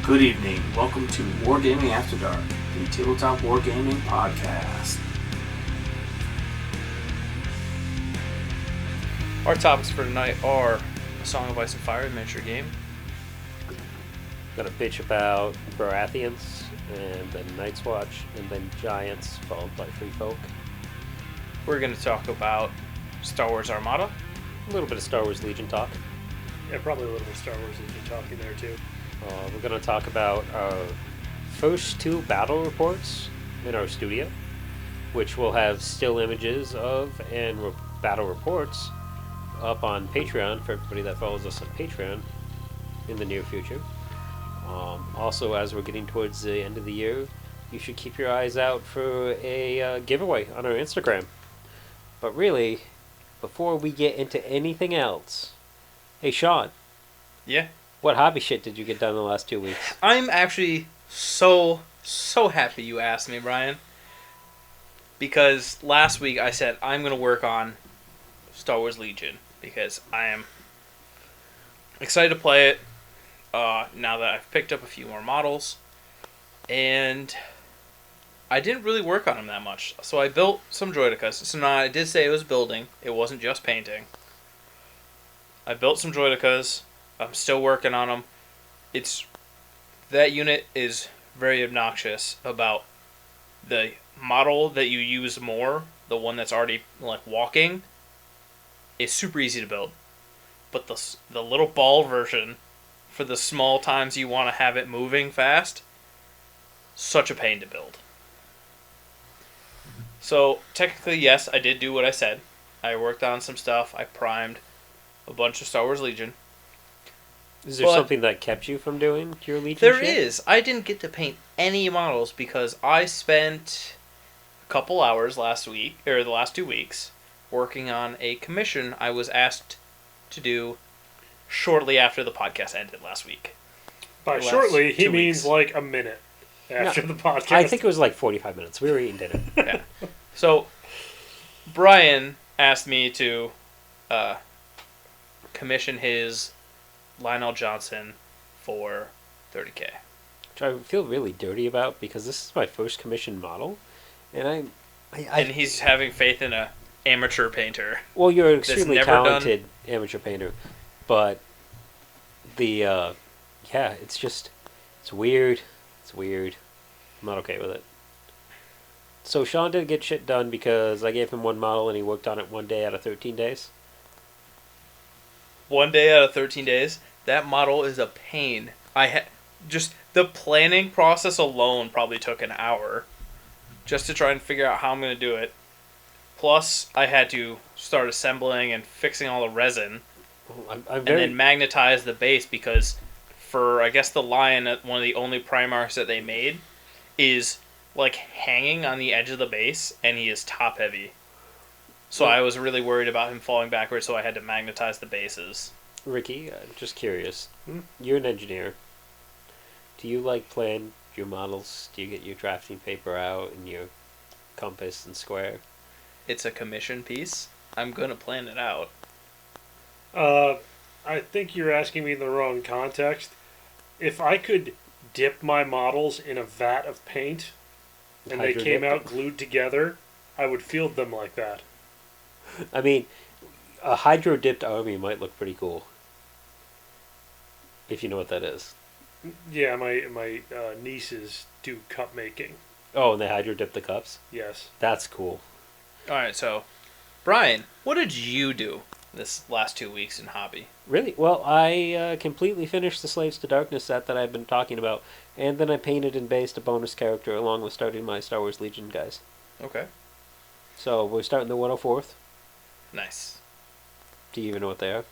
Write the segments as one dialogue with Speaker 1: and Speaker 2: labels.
Speaker 1: Good evening. Welcome to Wargaming After Dark, the tabletop wargaming podcast.
Speaker 2: Our topics for tonight are A Song of Ice and Fire, a miniature game.
Speaker 3: Gonna bitch about Baratheons, and then Night's Watch, and then Giants, followed by Free Folk.
Speaker 2: We're going to talk about Star Wars Armada.
Speaker 3: A little bit of Star Wars Legion talk.
Speaker 4: Yeah, probably a little bit of Star Wars Legion talking there too.
Speaker 3: We're gonna talk about our first two battle reports in our studio, which will have still images of and battle reports up on Patreon for everybody that follows us on Patreon in the near future. Also, as we're getting towards the end of the year, you should keep your eyes out for a giveaway on our Instagram. But really, before we get into anything else, hey Sean.
Speaker 2: Yeah?
Speaker 3: What hobby shit did you get done in the last 2 weeks?
Speaker 2: I'm actually so happy you asked me, Brian. Because last week I said I'm going to work on Star Wars Legion. Because I am excited to play it now that I've picked up a few more models. And I didn't really work on them that much. So I built some droidicas. So now I did say it was building. It wasn't just painting. I built some droidicas. I'm still working on them. That unit is very obnoxious about the model that you use more, the one that's already like walking, is super easy to build. But the little ball version for the small times you want to have it moving fast, such a pain to build. So technically, yes, I did do what I said. I worked on some stuff. I primed a bunch of Star Wars Legion.
Speaker 3: Is there something that kept you from doing your Legion
Speaker 2: There
Speaker 3: shit?
Speaker 2: is. I didn't get to paint any models because I spent a couple hours last week, or the last 2 weeks, working on a commission I was asked to do shortly after the podcast ended last week.
Speaker 4: By shortly, he means
Speaker 2: weeks.
Speaker 4: like a minute after the podcast.
Speaker 3: I think it was like 45 minutes. We were eating dinner.
Speaker 2: Yeah. So, Brian asked me to commission his Lionel Johnson for $30K.
Speaker 3: Which I feel really dirty about because this is my first commissioned model. And
Speaker 2: and he's having faith in a amateur painter.
Speaker 3: Well, you're an extremely
Speaker 2: never
Speaker 3: talented amateur painter. But it's weird. It's weird. I'm not okay with it. So Sean did get shit done because I gave him one model and he worked on it 1 day out of 13 days.
Speaker 2: 1 day out of 13 days. That model is a pain. Just the planning process alone probably took an hour just to try and figure out how I'm going to do it. Plus, I had to start assembling and fixing all the resin. And then magnetize the base because for, I guess, the Lion, one of the only Primarchs that they made is like hanging on the edge of the base and he is top heavy. So I was really worried about him falling backwards, so I had to magnetize the bases.
Speaker 3: Ricky, I'm just curious. You're an engineer. Do you plan your models? Do you get your drafting paper out and your compass and square?
Speaker 2: It's a commission piece. I'm going to plan it out.
Speaker 4: I think you're asking me in the wrong context. If I could dip my models in a vat of paint and they came out glued together, I would field them like that.
Speaker 3: I mean, a hydro-dipped army might look pretty cool. If you know what that is.
Speaker 4: Yeah, my nieces do cup making.
Speaker 3: Oh, and they hydro-dip the cups?
Speaker 4: Yes.
Speaker 3: That's cool.
Speaker 2: Alright, so, Brian, what did you do this last 2 weeks in hobby?
Speaker 3: Really? Well, I completely finished the Slaves to Darkness set that I've been talking about, and then I painted and based a bonus character along with starting my Star Wars Legion guys.
Speaker 2: Okay.
Speaker 3: So, we're starting the 104th.
Speaker 2: Nice.
Speaker 3: Do you even know what they are?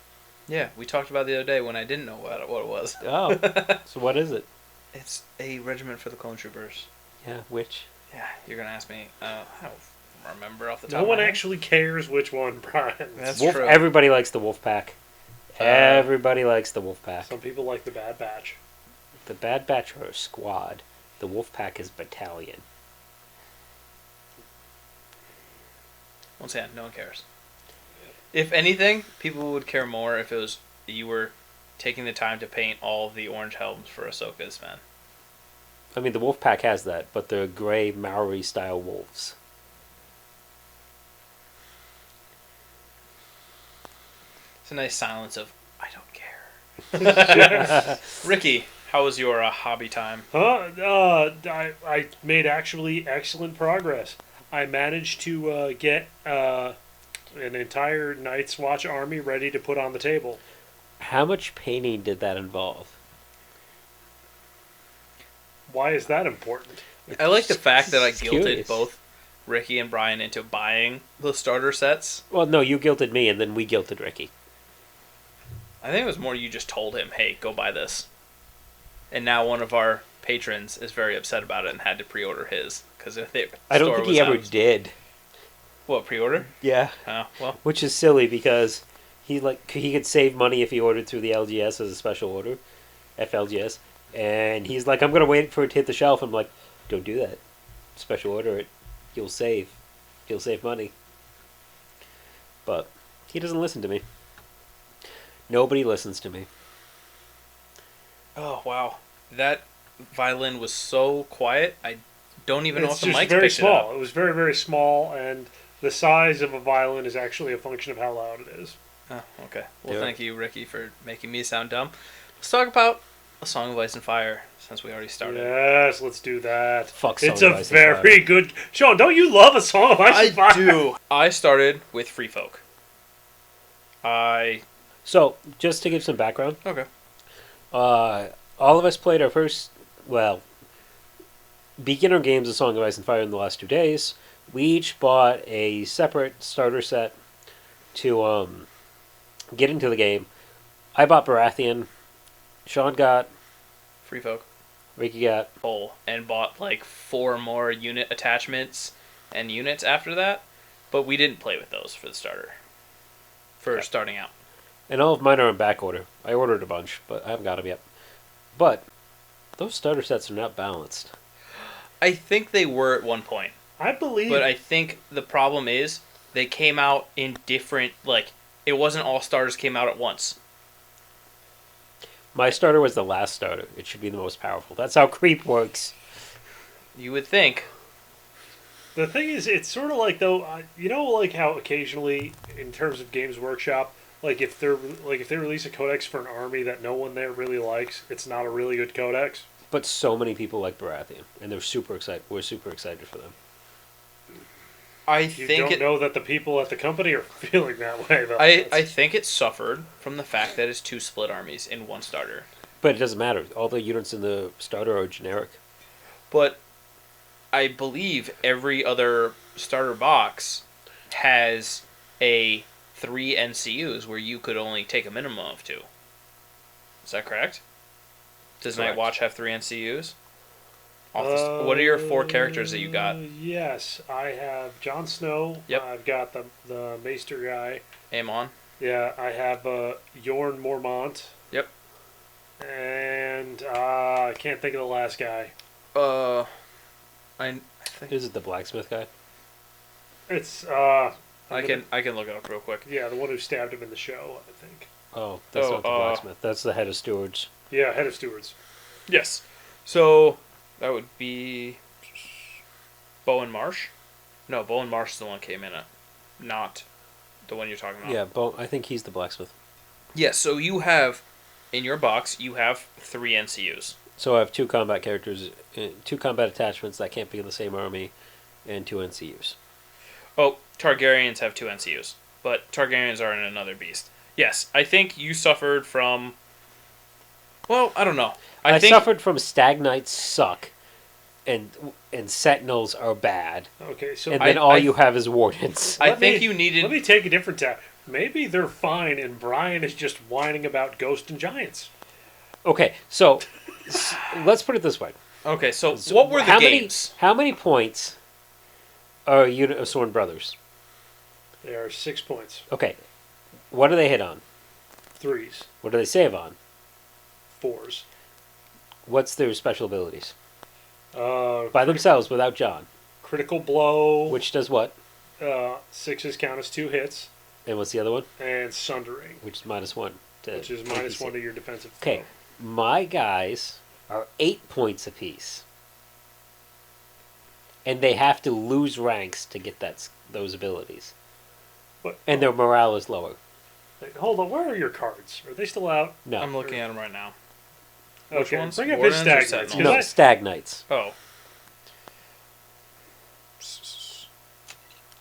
Speaker 2: Yeah, we talked about it the other day when I didn't know what it was.
Speaker 3: Oh, so what is it?
Speaker 2: It's a regiment for the clone troopers.
Speaker 3: Yeah, which?
Speaker 2: Yeah, you're going to ask me. I don't remember off the top
Speaker 4: No
Speaker 2: of
Speaker 4: one
Speaker 2: my head.
Speaker 4: actually cares which one, Brian.
Speaker 2: That's
Speaker 3: Wolf,
Speaker 2: true.
Speaker 3: Everybody likes the Wolf Pack. Everybody likes the Wolf Pack.
Speaker 4: Some people like the Bad Batch.
Speaker 3: The Bad Batch are a squad. The Wolf Pack is battalion.
Speaker 2: Once again, no one cares. If anything, people would care more if it was you were taking the time to paint all of the orange helms for Ahsoka's men.
Speaker 3: I mean, the wolf pack has that, but they're gray Maori style wolves.
Speaker 2: It's a nice silence of I don't care. Ricky, how was your hobby time?
Speaker 4: I made actually excellent progress. I managed to get an entire Night's Watch army ready to put on the table.
Speaker 3: How much painting did that involve?
Speaker 4: Why is that important?
Speaker 2: I like the fact that I
Speaker 3: Just
Speaker 2: guilted
Speaker 3: curious.
Speaker 2: both Ricky and Brian into buying the starter sets.
Speaker 3: Well, no, you guilted me, and then we guilted Ricky.
Speaker 2: I think it was more you just told him, hey, go buy this. And now one of our patrons is very upset about it and had to pre-order his. Because
Speaker 3: I don't think he ever did.
Speaker 2: What, pre-order?
Speaker 3: Yeah.
Speaker 2: Oh, well.
Speaker 3: Which is silly because he could save money if he ordered through the LGS as a special order, FLGS, and he's like, I'm gonna wait for it to hit the shelf. I'm like, don't do that. Special order it. You'll save money. But he doesn't listen to me. Nobody listens to me.
Speaker 2: Oh, wow. That violin was so quiet, I don't even know if
Speaker 4: It's
Speaker 2: the
Speaker 4: just
Speaker 2: mics
Speaker 4: very
Speaker 2: picked it up.
Speaker 4: small. It was very, very small, and the size of a violin is actually a function of how loud it is.
Speaker 2: Oh, okay. Well,
Speaker 3: Yeah.
Speaker 2: thank you, Ricky, for making me sound dumb. Let's talk about A Song of Ice and Fire, since we already started.
Speaker 4: Yes, let's do that.
Speaker 3: Fuck Song
Speaker 4: It's
Speaker 3: of
Speaker 4: a
Speaker 3: Ice and
Speaker 4: very good... Sean, don't you love A Song of Ice and Fire?
Speaker 2: I do. I started with Free Folk.
Speaker 3: So, just to give some background,
Speaker 2: Okay.
Speaker 3: all of us played our first, beginner games of Song of Ice and Fire in the last 2 days. We each bought a separate starter set to get into the game. I bought Baratheon. Sean got.
Speaker 2: Free Folk.
Speaker 3: Ricky got.
Speaker 2: Full. And bought like 4 more unit attachments and units after that. But we didn't play with those for the starter. For starting out.
Speaker 3: And all of mine are in back order. I ordered a bunch, but I haven't got them yet. But those starter sets are not balanced.
Speaker 2: I think they were at one point.
Speaker 4: I believe...
Speaker 2: But I think the problem is they came out in different, like, it wasn't all starters came out at once.
Speaker 3: My starter was the last starter. It should be the most powerful. That's how creep works.
Speaker 2: You would think.
Speaker 4: The thing is, it's sort of like, though, you know, like how occasionally, in terms of Games Workshop, like if they release a codex for an army that no one there really likes, it's not a really good codex.
Speaker 3: But so many people like Baratheon, and they're super excited. We're super excited for them.
Speaker 2: I
Speaker 4: You
Speaker 2: think
Speaker 4: don't know that the people at the company are feeling that way, though.
Speaker 2: I think it suffered from the fact that it's 2 split armies in one starter.
Speaker 3: But it doesn't matter. All the units in the starter are generic.
Speaker 2: But I believe every other starter box has a 3 NCUs where you could only take a minimum of 2. Is that correct? Does
Speaker 3: Correct.
Speaker 2: Night Watch have 3 NCUs? What are your 4 characters that you got?
Speaker 4: Yes, I have Jon Snow.
Speaker 2: Yep.
Speaker 4: I've got the Maester guy.
Speaker 2: Amon?
Speaker 4: Yeah, I have Yorn Mormont.
Speaker 2: Yep.
Speaker 4: And I can't think of the last guy.
Speaker 2: I think
Speaker 3: Is it the blacksmith guy?
Speaker 4: It's
Speaker 2: I can look it up real quick.
Speaker 4: yeah, the one who stabbed him in the show, I think.
Speaker 3: Oh, that's not the blacksmith. That's the head of stewards.
Speaker 4: Yeah, head of stewards.
Speaker 2: Yes. So that would be Bowen Marsh. No, Bowen Marsh is the one came in at, not the one you're talking about.
Speaker 3: Yeah, I think he's the blacksmith.
Speaker 2: Yes. So you have in your box you have 3 NCUs.
Speaker 3: So I have 2 combat characters, 2 combat attachments that can't be in the same army, and 2 NCUs.
Speaker 2: Oh, Targaryens have 2 NCUs, but Targaryens are in another beast. Yes, I think you suffered from. Well, I don't know. I think
Speaker 3: suffered from Stag Knights suck, and Sentinels are bad,
Speaker 4: Okay, so
Speaker 3: and then all you have is Wardens.
Speaker 2: I
Speaker 4: Let
Speaker 2: think
Speaker 4: me-
Speaker 2: you needed.
Speaker 4: let me take a different tack. Maybe they're fine, and Brian is just whining about Ghost and Giants.
Speaker 3: Okay, so let's put it this way.
Speaker 2: Okay, so what were the games?
Speaker 3: How many points are a unit of Sworn Brothers?
Speaker 4: There are 6 points.
Speaker 3: Okay, what do they hit on?
Speaker 4: 3s.
Speaker 3: What do they save on?
Speaker 4: 4s.
Speaker 3: What's their special abilities? By
Speaker 4: By
Speaker 3: themselves, without John.
Speaker 4: critical blow.
Speaker 3: Which does what?
Speaker 4: 6s count as 2 hits,
Speaker 3: And what's the other one?
Speaker 4: and sundering.
Speaker 3: Which is -1.
Speaker 4: which is minus 1 to your defensive.
Speaker 3: Okay, my guys are 8 points apiece, and they have to lose ranks to get those abilities, and their morale is lower.
Speaker 4: Hold on, where are your cards? Are they still out?
Speaker 3: No,
Speaker 2: I'm looking at them right now.
Speaker 4: Okay,
Speaker 2: ones?
Speaker 4: bring up his
Speaker 2: Wardens or
Speaker 4: stag knights.
Speaker 2: Sentinels?
Speaker 3: no, Stag Knights.
Speaker 2: Oh.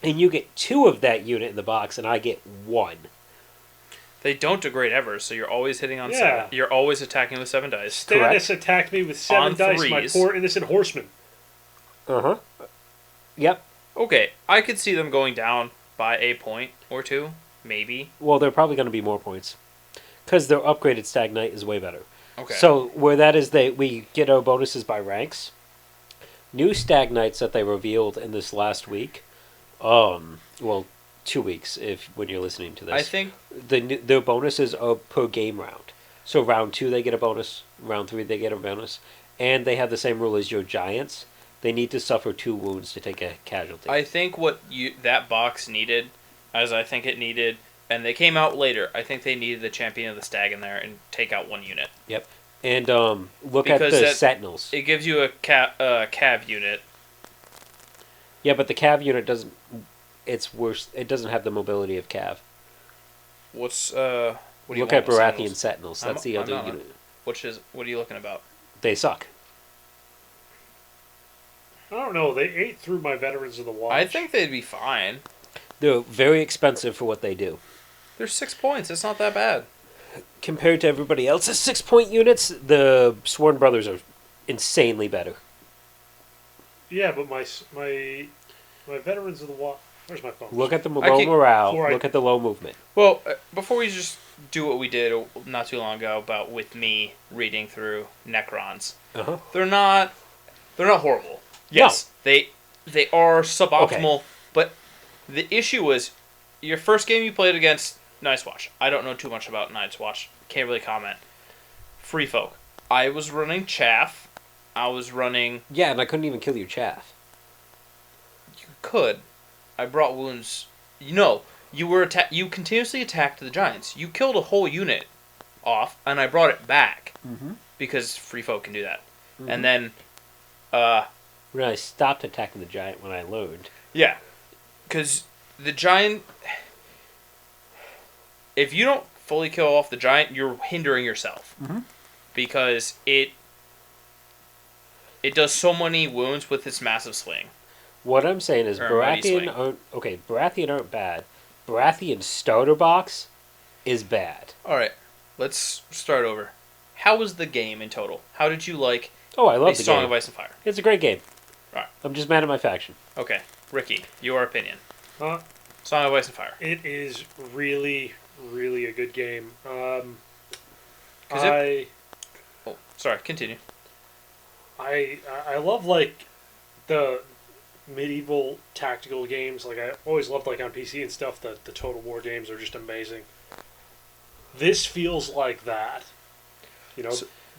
Speaker 3: And you get 2 of that unit in the box, and I get 1.
Speaker 2: They don't degrade ever, so you're always hitting on
Speaker 4: Yeah.
Speaker 2: 7. You're always attacking with 7 dice.
Speaker 4: Stannis attacked me with 7
Speaker 2: On
Speaker 4: dice, my
Speaker 2: threes.
Speaker 4: poor innocent horseman.
Speaker 3: Uh-huh. Yep.
Speaker 2: Okay, I could see them going down by a point or 2, maybe.
Speaker 3: Well, they're probably going to be more points. Because their upgraded Stag Knight is way better.
Speaker 2: Okay.
Speaker 3: So, where that is, we get our bonuses by ranks. New Stag Knights that they revealed in this last week. Well, 2 weeks when you're listening to this.
Speaker 2: I think
Speaker 3: Their bonuses are per game round. So round 2 they get a bonus, round 3 they get a bonus, and they have the same rule as your giants. They need to suffer 2 wounds to take a casualty.
Speaker 2: I think what that box needed, as I think it needed, and they came out later. I think they needed the Champion of the Stag in there and take out 1 unit.
Speaker 3: Yep. And look
Speaker 2: Because
Speaker 3: at the Sentinels.
Speaker 2: It gives you a cav unit.
Speaker 3: Yeah, but the Cav unit doesn't. It's worse. It doesn't have the mobility of Cav.
Speaker 2: What do you
Speaker 3: Look
Speaker 2: want
Speaker 3: at
Speaker 2: with
Speaker 3: Baratheon
Speaker 2: Sentinels?
Speaker 3: Sentinels. That's the other
Speaker 2: I'm not-
Speaker 3: unit.
Speaker 2: What are you looking about?
Speaker 3: They suck.
Speaker 4: I don't know, they ate through my Veterans of the Watch.
Speaker 2: I think they'd be fine.
Speaker 3: They're very expensive for what they do.
Speaker 2: They're 6 points. It's not that bad.
Speaker 3: Compared to everybody else's 6-point units, the Sworn Brothers are insanely better.
Speaker 4: Yeah, but my Veterans of the Watch... Where's my phone?
Speaker 3: Look at the
Speaker 2: I
Speaker 3: low
Speaker 2: can't-
Speaker 3: morale.
Speaker 4: Before I-
Speaker 3: Look at the low movement.
Speaker 2: Well, before we just do what we did not too long ago about with me reading through Necrons,
Speaker 3: Uh-huh.
Speaker 2: they're not horrible. Yes, they are suboptimal, but the issue was your first game you played against Night's Watch. I don't know too much about Night's Watch. Can't really comment. Free Folk. I was running Chaff. I was running...
Speaker 3: Yeah, and I couldn't even kill your chaff.
Speaker 2: You could. I brought wounds... you continuously attacked the Giants. You killed a whole unit off, and I brought it back.
Speaker 3: Mm-hmm.
Speaker 2: Because Free Folk can do that.
Speaker 3: Mhm.
Speaker 2: And then...
Speaker 3: When I stopped attacking the giant when I learned.
Speaker 2: Yeah. Because the Giant... If you don't fully kill off the Giant, you're hindering yourself.
Speaker 3: Mm-hmm.
Speaker 2: Because it does so many wounds with its massive swing.
Speaker 3: What I'm saying is
Speaker 2: Or a mighty swing.
Speaker 3: Baratheon aren't bad. Baratheon starter box is bad.
Speaker 2: Alright, let's start over. How was the game in total? How did you like
Speaker 3: Oh, I love
Speaker 2: a
Speaker 3: the
Speaker 2: Song
Speaker 3: game.
Speaker 2: of Ice and Fire?
Speaker 3: It's a great game.
Speaker 2: Right.
Speaker 3: I'm just mad at my faction.
Speaker 2: Okay, Ricky, your opinion.
Speaker 4: Huh?
Speaker 2: Song of Ice and Fire.
Speaker 4: It is really, really a good game.
Speaker 2: 'Cause Oh, sorry, continue.
Speaker 4: I love like the medieval tactical games. Like I always loved like on PC and stuff. The Total War games are just amazing. This feels like that. You know,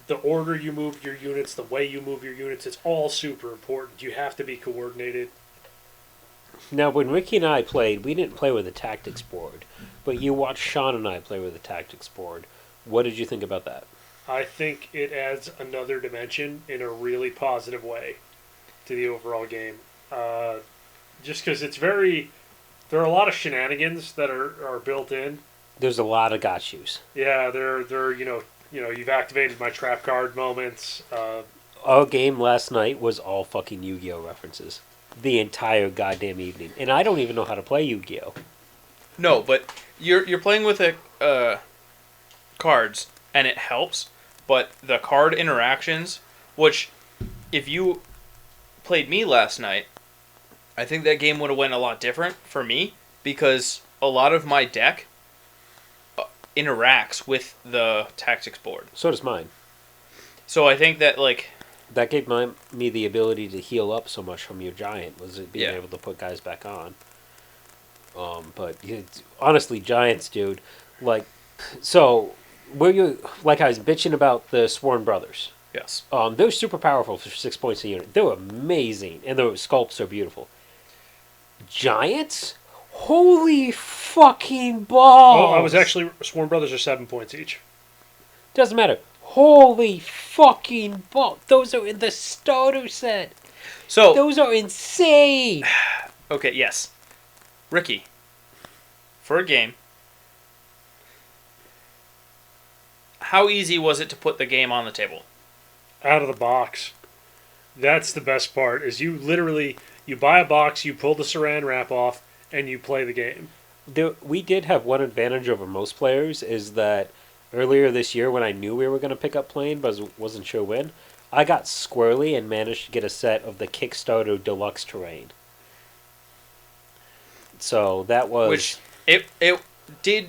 Speaker 4: the order you move your units, the way you move your units, it's all super important. You have to be coordinated.
Speaker 3: Now, when Ricky and I played, we didn't play with a tactics board, but you watched Sean and I play with a tactics board. What did you think about that?
Speaker 4: I think it adds another dimension in a really positive way to the overall game. Just because it's very... There are a lot of shenanigans that are built in.
Speaker 3: There's a lot of got yous.
Speaker 4: Yeah, they're you've activated my trap card moments.
Speaker 3: Our game last night was all fucking Yu-Gi-Oh references. The entire goddamn evening. And I don't even know how to play Yu-Gi-Oh.
Speaker 2: No, but you're playing with cards, and it helps. But the card interactions, which if you played me last night, I think that game would have went a lot different for me because a lot of my deck interacts with the tactics board.
Speaker 3: So does mine.
Speaker 2: So I think that
Speaker 3: That gave me the ability to heal up so much from your giant, was it being able to put guys back on. But honestly, giants, dude, so where you I was bitching about the Sworn Brothers.
Speaker 2: yes,
Speaker 3: They're super powerful for 6 points a unit. They're amazing, and their sculpts are beautiful. Giants, Holy fucking balls!
Speaker 4: Oh, I was actually Sworn Brothers are 7 points each.
Speaker 3: Doesn't matter. Holy fucking balls! Those are in the starter set.
Speaker 2: So
Speaker 3: Those are insane.
Speaker 2: okay, yes, Ricky, for a game, how easy was it to put the game on the table?
Speaker 4: Out of the box. That's the best part. Is you literally you buy a box, you pull the Saran wrap off, and you play the game.
Speaker 3: We did have one advantage over most players is that earlier this year when I knew we were going to pick up plane but wasn't sure when, I got squirrely and managed to get a set of the Kickstarter Deluxe Terrain. So that was...
Speaker 2: Which it did.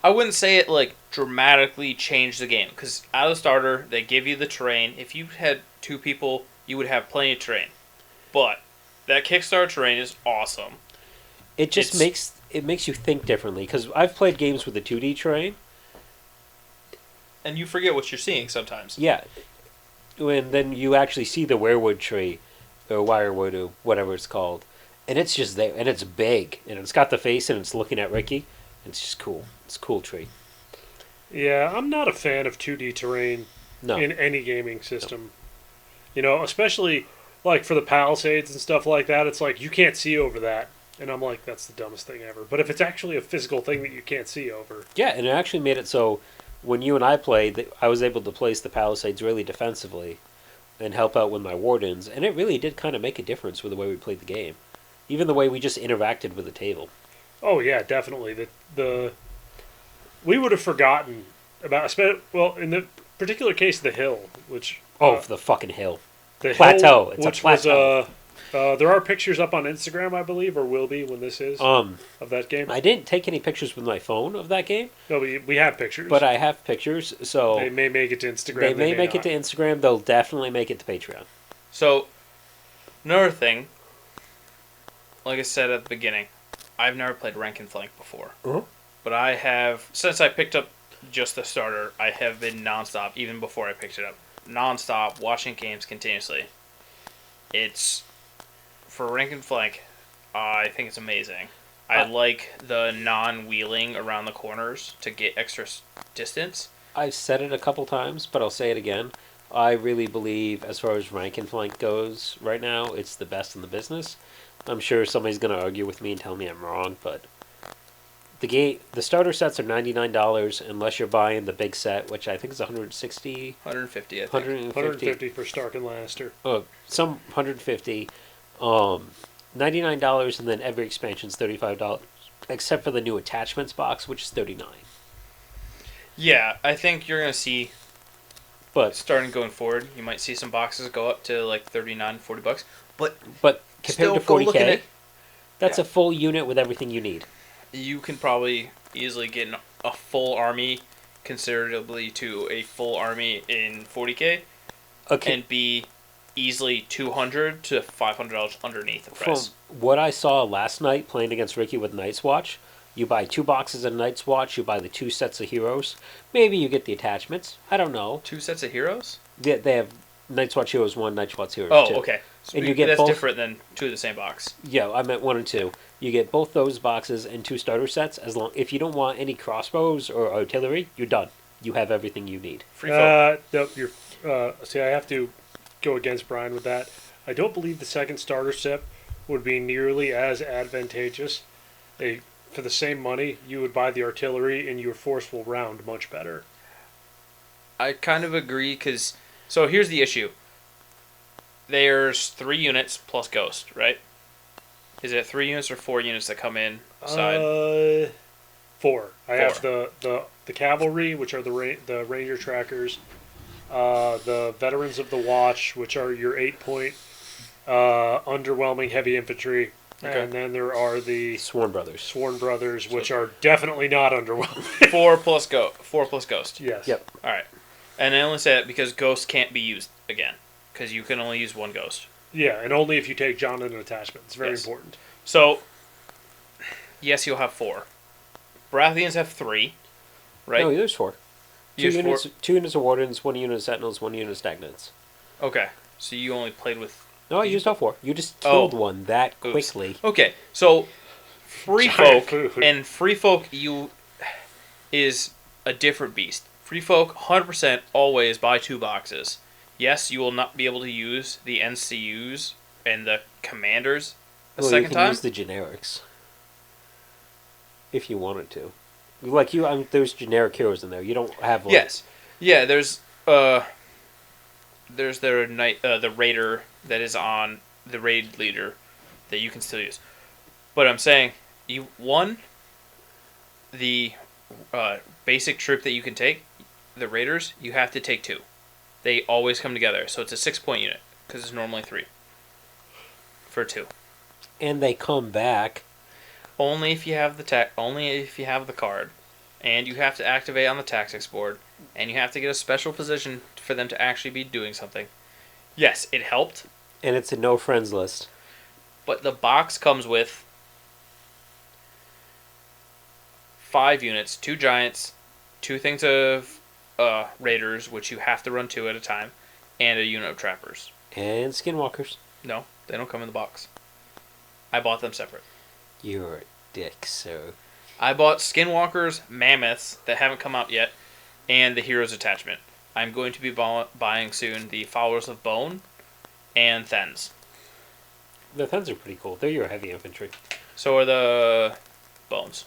Speaker 2: I wouldn't say it like dramatically changed the game because out of the starter they give you the terrain. If you had 2 people, you would have plenty of terrain. But that Kickstarter terrain is awesome.
Speaker 3: It just makes you think differently because I've played games with the 2D terrain.
Speaker 2: And you forget what you're seeing sometimes.
Speaker 3: Yeah. And then you actually see the werewood tree, or wirewood, or whatever it's called. And it's just there, and it's big, and it's got the face, and it's looking at Ricky. It's just cool. It's a cool tree.
Speaker 4: Yeah, I'm not a fan of 2D terrain
Speaker 3: No.
Speaker 4: in any gaming system. You know, especially like for the Palisades and stuff like that, it's like you can't see over that. And I'm like, that's the dumbest thing ever. But if it's actually a physical thing that you can't see over.
Speaker 3: Yeah, and it actually made it so when you and I played, I was able to place the Palisades really defensively and help out with my wardens, and it really did kind of make a difference with the way we played the game. Even the way we just interacted with the table.
Speaker 4: Oh yeah, definitely. The we would have forgotten about well in the particular case of the hill, which
Speaker 3: For the fucking hill.
Speaker 4: the
Speaker 3: Plateau.
Speaker 4: hill,
Speaker 3: It's a
Speaker 4: which
Speaker 3: plateau.
Speaker 4: was there are pictures up on Instagram, I believe, or will be when this is of that game.
Speaker 3: I didn't take any pictures with my phone of that game,
Speaker 4: No, we have pictures,
Speaker 3: but I have pictures, so
Speaker 4: they may make it to Instagram.
Speaker 3: they may make
Speaker 4: not.
Speaker 3: it to Instagram. They'll definitely make it to Patreon.
Speaker 2: So, another thing, like I said at the beginning, I've never played Rank and Flank before.
Speaker 3: Uh-huh.
Speaker 2: But I have, since I picked up just the starter, I have been nonstop, even before I picked it up, nonstop, watching games continuously. It's, for Rank and Flank, I think it's amazing. I like the non-wheeling around the corners to get extra distance.
Speaker 3: I've said it a couple times, but I'll say it again. I really believe, as far as rank and flank goes right now, it's the best in the business. I'm sure somebody's going to argue with me and tell me I'm wrong, but the starter sets are $99 unless you're buying the big set, which I think is 160,
Speaker 2: 150, I think.
Speaker 4: 150 for Stark and Lannister.
Speaker 3: Some 150, $99, and then every expansion's $35, except for the new attachments box, which is $39.
Speaker 2: Yeah, I think you're going to see,
Speaker 3: But
Speaker 2: starting going forward, you might see some boxes go up to like $39, $40. But
Speaker 3: compared to
Speaker 2: still go looking
Speaker 3: 40K,
Speaker 2: at,
Speaker 3: that's a full unit with everything you need.
Speaker 2: you can probably easily get a full army considerably to a full army in 40K
Speaker 3: Okay.
Speaker 2: and be easily $200 to $500 underneath the price.
Speaker 3: From what I saw last night playing against Ricky with Night's Watch, you buy 2 boxes of Night's Watch, you buy the 2 sets of heroes. Maybe you get the attachments. I don't know.
Speaker 2: 2 sets of heroes?
Speaker 3: They have Night's Watch Heroes 1, Night's Watch Heroes 2.
Speaker 2: Oh, okay. So
Speaker 3: And you get
Speaker 2: that's
Speaker 3: both-
Speaker 2: different than 2 of the same box.
Speaker 3: Yeah, I meant 1 and 2. You get both those boxes and 2 starter sets. If you don't want any crossbows or artillery, you're done. You have everything you need.
Speaker 2: Free flow.
Speaker 4: Nope, see, I have to go against Brian with that. I don't believe the second starter set would be nearly as advantageous. For the same money, you would buy the artillery and your force will round much better.
Speaker 2: I kind of agree because... So here's the issue. There's 3 units plus Ghost, right? Is it 3 units or 4 units that come in side?
Speaker 4: 4. I have
Speaker 2: 4.
Speaker 4: the cavalry, which are the ranger trackers. The veterans of the watch, which are your 8-point underwhelming heavy infantry.
Speaker 2: Okay.
Speaker 4: And then there are the
Speaker 3: Sworn Brothers.
Speaker 4: Sworn Brothers, which are definitely not underwhelming.
Speaker 2: 4 plus Ghost.
Speaker 4: Yes.
Speaker 3: Yep.
Speaker 2: Alright. And I only say that because Ghost can't be used again. Because you can only use 1 Ghost.
Speaker 4: Yeah, and only if you take John in an attachment. It's very
Speaker 2: Yes.
Speaker 4: important.
Speaker 2: So, yes, you'll have 4. Baratheons have 3, right?
Speaker 3: No, there's 4.
Speaker 2: You
Speaker 3: 2
Speaker 2: have
Speaker 3: units,
Speaker 2: 4.
Speaker 3: 2 units of Wardens, 1 unit of Sentinels, 1 unit of Stagnates.
Speaker 2: Okay. So you only played with...
Speaker 3: No, I used all 4. You just killed one that
Speaker 2: Oops.
Speaker 3: quickly.
Speaker 2: Okay, so Free
Speaker 4: Giant
Speaker 2: Folk
Speaker 4: food.
Speaker 2: and Free Folk is a different beast. Free Folk 100% always buy 2 boxes. Yes, you will not be able to use the NCUs and the commanders a
Speaker 3: Well,
Speaker 2: second
Speaker 3: you can
Speaker 2: time.
Speaker 3: use the generics if you wanted to. Like there's generic heroes in there. You don't have like,
Speaker 2: Yes. Yeah, there's their knight the raider that is on the raid leader that you can still use. But I'm saying the basic troop that you can take, the raiders, you have to take 2. They always come together, so it's a 6-point unit because it's normally 3 for 2.
Speaker 3: and they come back.
Speaker 2: Only if you have only if you have the card, and you have to activate on the tactics board, and you have to get a special position for them to actually be doing something. Yes, it helped,
Speaker 3: And it's a no friends list.
Speaker 2: but the box comes with 5 units, 2 giants, 2 things of raiders, which you have to run 2 at a time, and a unit of trappers.
Speaker 3: And skinwalkers.
Speaker 2: No, they don't come in the box. I bought them separate.
Speaker 3: You're a dick, sir.
Speaker 2: I bought skinwalkers, mammoths that haven't come out yet, and the hero's attachment. I'm going to be buying soon the followers of bone and thens.
Speaker 3: The Thens are pretty cool. They're your heavy infantry.
Speaker 2: So are the bones.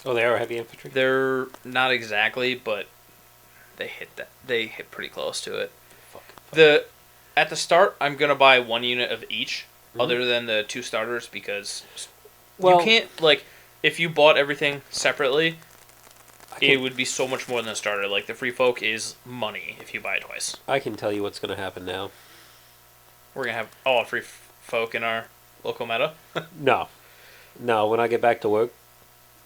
Speaker 3: Oh, they are heavy infantry?
Speaker 2: They're not exactly, but they hit that. They hit pretty close to it.
Speaker 3: Fuck.
Speaker 2: At the start, I'm gonna buy 1 unit of each,
Speaker 3: Mhm.
Speaker 2: other than the 2 starters, because
Speaker 3: Well,
Speaker 2: you can't like if you bought everything separately, it would be so much more than a starter. Like the Free Folk is money if you buy it twice.
Speaker 3: I can tell you what's going to happen now.
Speaker 2: We're gonna have all Free Folk in our local meta.
Speaker 3: No. No, when I get back to work,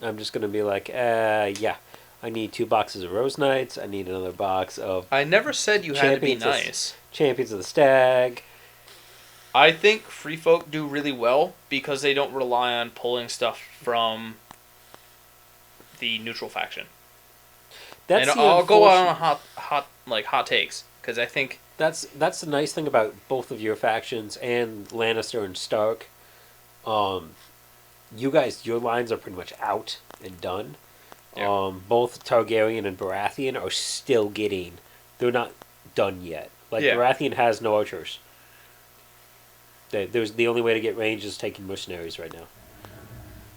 Speaker 3: I'm just going to be like, yeah, I need 2 boxes of Rose Knights. I need another box of
Speaker 2: I never said you had to be
Speaker 3: Champions of-
Speaker 2: nice.
Speaker 3: Champions of the Stag.
Speaker 2: I think Free Folk do really well because they don't rely on pulling stuff from the neutral faction.
Speaker 3: That's
Speaker 2: And
Speaker 3: the
Speaker 2: I'll go out
Speaker 3: unfortunate-
Speaker 2: on hot takes because I think
Speaker 3: That's the nice thing about both of your factions and Lannister and Stark. You guys, your lines are pretty much out and done.
Speaker 2: Yeah.
Speaker 3: Both Targaryen and Baratheon are still getting. They're not done yet. Like
Speaker 2: Yeah.
Speaker 3: Baratheon has no archers. There's the only way to get range is taking mercenaries right now.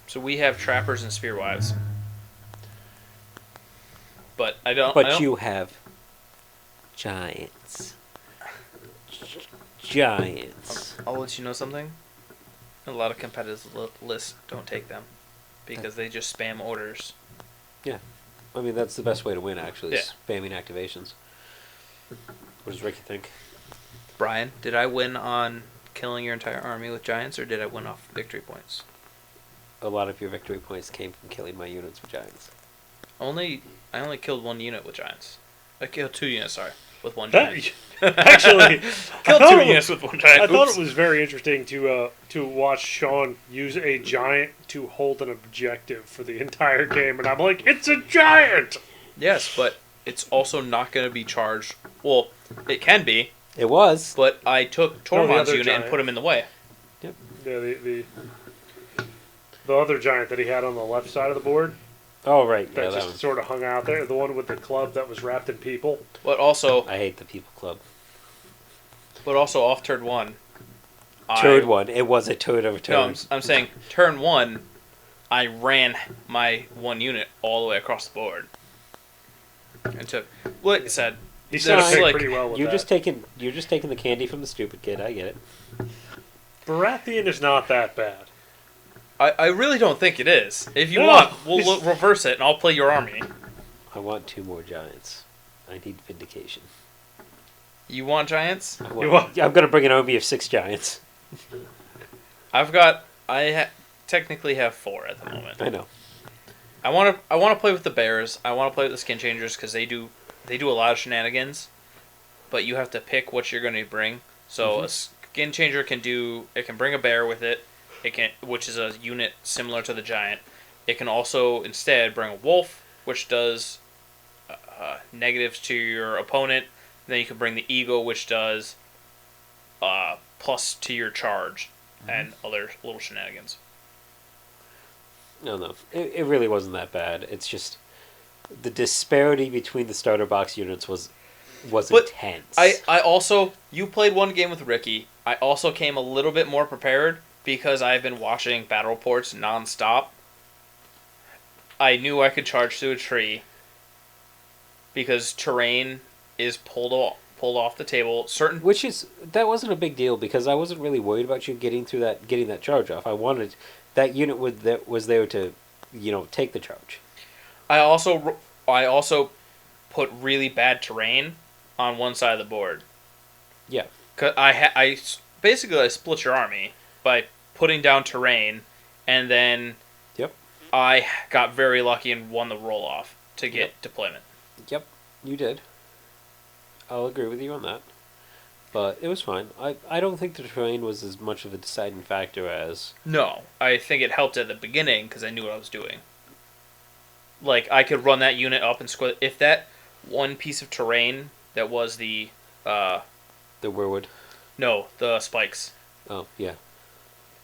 Speaker 2: so. We have trappers and spearwives, but I don't.
Speaker 3: But
Speaker 2: I don't,
Speaker 3: you have giants. Giants.
Speaker 2: I'll let you know something. A lot of competitive lists don't take them because they just spam orders.
Speaker 3: I mean, that's the best way to win, actually, is
Speaker 2: Yeah.
Speaker 3: spamming activations. What does Ricky think?
Speaker 2: Brian, did I win on killing your entire army with giants, or did I win off victory points?
Speaker 3: A lot of your victory points came from killing my units with giants.
Speaker 2: I only killed 1 unit with giants. I killed 2 units, sorry, with 1
Speaker 4: That,
Speaker 2: giant.
Speaker 4: actually,
Speaker 2: Killed
Speaker 4: I
Speaker 2: 2
Speaker 4: thought it
Speaker 2: units with 1 giant.
Speaker 4: I thought
Speaker 2: Oops.
Speaker 4: it was very interesting to watch Sean use a giant to hold an objective for the entire game, and I'm like, it's a giant.
Speaker 2: Yes, but it's also not going to be charged. Well, it can be,
Speaker 3: It was.
Speaker 2: but I took
Speaker 4: No, the
Speaker 2: Tormund's
Speaker 4: other
Speaker 2: unit and
Speaker 4: giant.
Speaker 2: put him in the way.
Speaker 4: Yeah, the other giant that he had on the left side of the board
Speaker 3: Oh, right.
Speaker 4: that
Speaker 3: Yeah, that
Speaker 4: just
Speaker 3: one.
Speaker 4: sort of hung out there, the one with the club that was wrapped in people.
Speaker 2: But also
Speaker 3: I hate the People Club.
Speaker 2: off turn 1.
Speaker 3: Turd one. It was a turd of a
Speaker 2: No,
Speaker 3: turd.
Speaker 2: I'm saying turn 1, I ran my 1 unit all the way across the board. And took, like I said,
Speaker 4: He
Speaker 2: There's
Speaker 4: set up
Speaker 2: like-
Speaker 4: pretty well with
Speaker 3: You're
Speaker 4: that.
Speaker 3: just taking the candy from the stupid kid. I get it.
Speaker 4: Baratheon is not that bad.
Speaker 2: I really don't think it is. If you
Speaker 4: No,
Speaker 2: want, we'll
Speaker 4: it's-
Speaker 2: reverse it and I'll play your army.
Speaker 3: I want 2 more giants. I need vindication.
Speaker 2: You want giants?
Speaker 3: I'm gonna bring an army of 6 giants.
Speaker 2: I technically have 4 at the moment.
Speaker 3: I know.
Speaker 2: I want to play with the bears. I want to play with the skin changers because they do a lot of shenanigans. But you have to pick what you're going to bring. So a skin changer can bring a bear with it. Which is a unit similar to the giant. It can also instead bring a wolf, which does negatives to your opponent. Then you can bring the eagle, which does plus to your charge and other little shenanigans.
Speaker 3: No. It really wasn't that bad. It's just the disparity between the starter box units was
Speaker 2: But
Speaker 3: intense.
Speaker 2: I also, you played one game with Ricky. I also came a little bit more prepared because I've been watching battle reports nonstop. I knew I could charge through a tree because terrain is pulled off the table.
Speaker 3: That wasn't a big deal because I wasn't really worried about you getting that charge off. I wanted that unit that was there to, take the charge.
Speaker 2: I also put really bad terrain on one side of the board.
Speaker 3: Yeah.
Speaker 2: 'Cause basically I split your army by putting down terrain, and then
Speaker 3: Yep.
Speaker 2: I got very lucky and won the roll off to get deployment.
Speaker 3: Yep, you did. I'll agree with you on that. But it was fine. I don't think the terrain was as much of a deciding factor as...
Speaker 2: No, I think it helped at the beginning because I knew what I was doing. Like, I could run that unit up and square... If that one piece of terrain that was the...
Speaker 3: the weirwood?
Speaker 2: No, the spikes.
Speaker 3: Oh, yeah.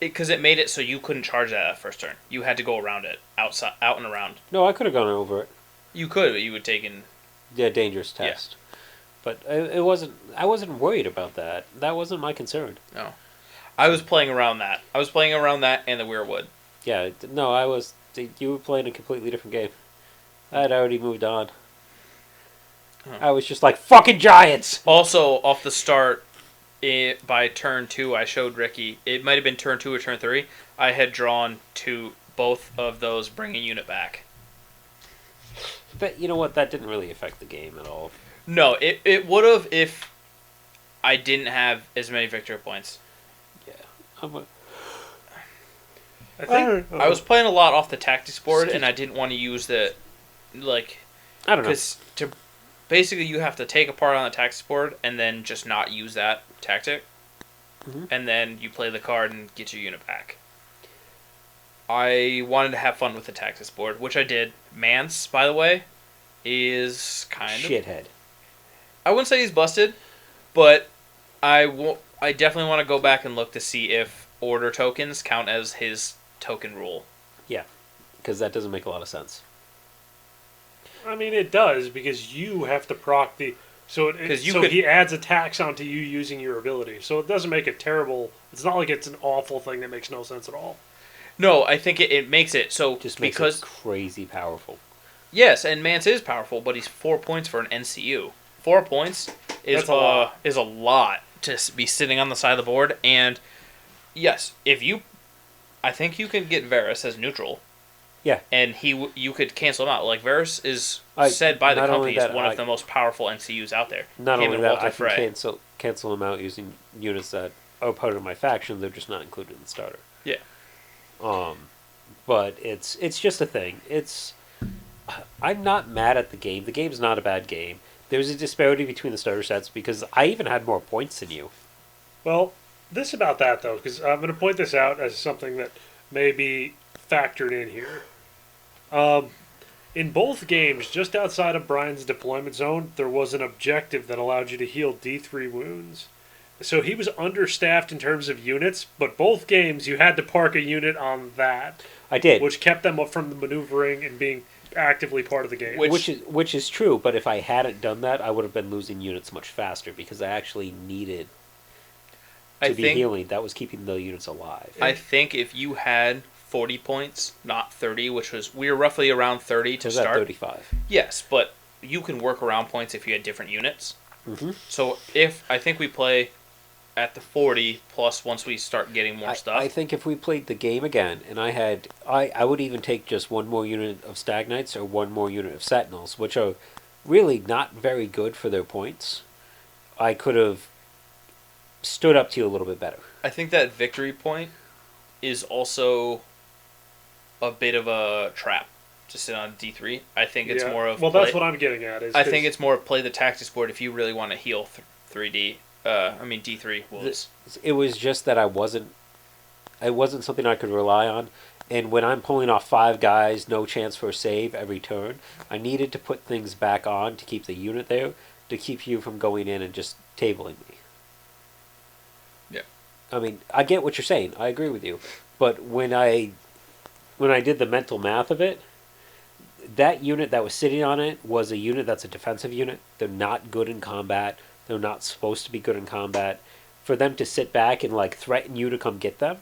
Speaker 2: Because it made it so you couldn't charge that first turn. You had to go around it, out and around.
Speaker 3: No, I could have gone over it.
Speaker 2: You could, but you would take in...
Speaker 3: Yeah, dangerous test. Yeah. But it wasn't... I wasn't worried about that. That wasn't my concern.
Speaker 2: No. I was playing around that. I was playing around that and the weirwood.
Speaker 3: Yeah, no, I was... You were playing a completely different game. I had already moved on. Huh. I was just like, fucking giants!
Speaker 2: Also, off the start, by turn 2, I showed Ricky, it might have been turn 2 or turn 3, I had drawn to both of those bring a unit back.
Speaker 3: But you know what? That didn't really affect the game at all.
Speaker 2: No, it would have if I didn't have as many victory points.
Speaker 3: Yeah.
Speaker 2: I was playing a lot off the tactics board, and I didn't want to use the... Like...
Speaker 3: I don't know.
Speaker 2: Because basically you have to take a part on the tactics board and then just not use that tactic. Mm-hmm. And then you play the card and get your unit back. I wanted to have fun with the tactics board, which I did. Mance, by the way, is kind of...
Speaker 3: Shithead.
Speaker 2: I wouldn't say he's busted, but I definitely want to go back and look to see if order tokens count as his token rule.
Speaker 3: Yeah, because that doesn't make a lot of sense.
Speaker 4: I mean, it does, because you have to proc the... he adds a tax onto you using your ability. So it doesn't make it terrible. It's not like it's an awful thing that makes no sense at all.
Speaker 2: No, I think it makes it so...
Speaker 3: Just makes it crazy powerful.
Speaker 2: Yes, and Mance is powerful, but he's 4 points for an NCU. 4 points is a lot to be sitting on the side of the board. And yes, I think you can get Varus as neutral.
Speaker 3: Yeah,
Speaker 2: and you could cancel him out. Like Varus is said by the company as one of the most powerful NCUs out there.
Speaker 3: Not only that, I can cancel him out using units that are part of my faction. They're just not included in the starter.
Speaker 2: Yeah.
Speaker 3: But it's just a thing. I'm not mad at the game. The game's not a bad game. There's a disparity between the starter sets because I even had more points than you.
Speaker 4: Well, this about that, though, because I'm going to point this out as something that may be factored in here. In both games, just outside of Brian's deployment zone, there was an objective that allowed you to heal D3 wounds. So he was understaffed in terms of units, but both games you had to park a unit on that.
Speaker 3: I did.
Speaker 4: Which kept them up from the maneuvering and being actively part of the game.
Speaker 3: Which is true, but if I hadn't done that, I would have been losing units much faster because I actually needed to be healing. That was keeping the units alive.
Speaker 2: I think if you had 40 points, not 30, we were roughly around 30 to start.
Speaker 3: 35.
Speaker 2: Yes, but you can work around points if you had different units.
Speaker 3: Mm-hmm.
Speaker 2: So I think we play at the 40 plus once we start getting more stuff.
Speaker 3: I think if we played the game again, and I would even take just one more unit of Stag Knights or one more unit of Sentinels, which are really not very good for their points. I could have stood up to you a little bit better.
Speaker 2: I think that victory point is also a bit of a trap to sit on D3. I think it's more of...
Speaker 4: Well, that's what I'm getting at.
Speaker 2: I think it's more play the tactics board if you really want to heal 3D. D3 wolves.
Speaker 3: It was just that it wasn't something I could rely on. And when I'm pulling off 5 guys, no chance for a save every turn, I needed to put things back on to keep the unit there, to keep you from going in and just tabling me.
Speaker 2: Yeah.
Speaker 3: I mean, I get what you're saying. I agree with you. But when when I did the mental math of it, that unit that was sitting on it was a unit that's a defensive unit. They're not good in combat. They're not supposed to be good in combat. For them to sit back and like threaten you to come get them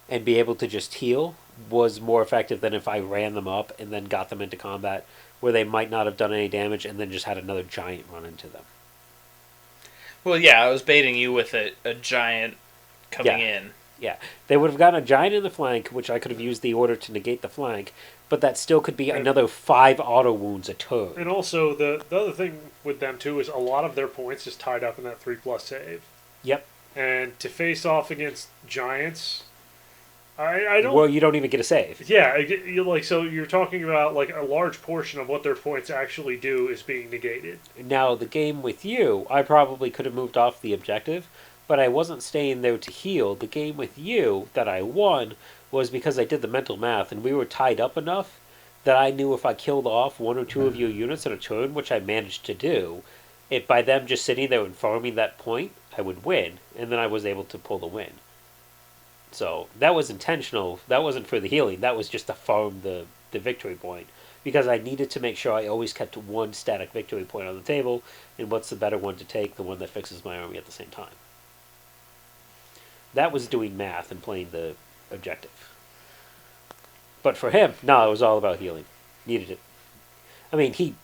Speaker 3: and be able to just heal was more effective than if I ran them up and then got them into combat where they might not have done any damage and then just had another giant run into them.
Speaker 2: Well, yeah, I was baiting you with a giant coming in.
Speaker 3: Yeah, they would have gotten a giant in the flank, which I could have used the order to negate the flank, but that still could be another 5 auto wounds a turn.
Speaker 4: And also, the other thing with them, too, is a lot of their points is tied up in that 3+ save.
Speaker 3: Yep.
Speaker 4: And to face off against giants, I don't...
Speaker 3: Well, you don't even get a save.
Speaker 4: Yeah, so you're talking about, like, a large portion of what their points actually do is being negated.
Speaker 3: Now, the game with you, I probably could have moved off the objective, but I wasn't staying there to heal. The game with you that I won was because I did the mental math, and we were tied up enough that I knew if I killed off 1 or 2 of your units in a turn, which I managed to do, if by them just sitting there and farming that point, I would win, and then I was able to pull the win. So that was intentional. That wasn't for the healing. That was just to farm the victory point, because I needed to make sure I always kept 1 static victory point on the table, and what's the better one to take? The one that fixes my army at the same time. That was doing math and playing the objective. But for him, no, it was all about healing. Needed it. I mean, he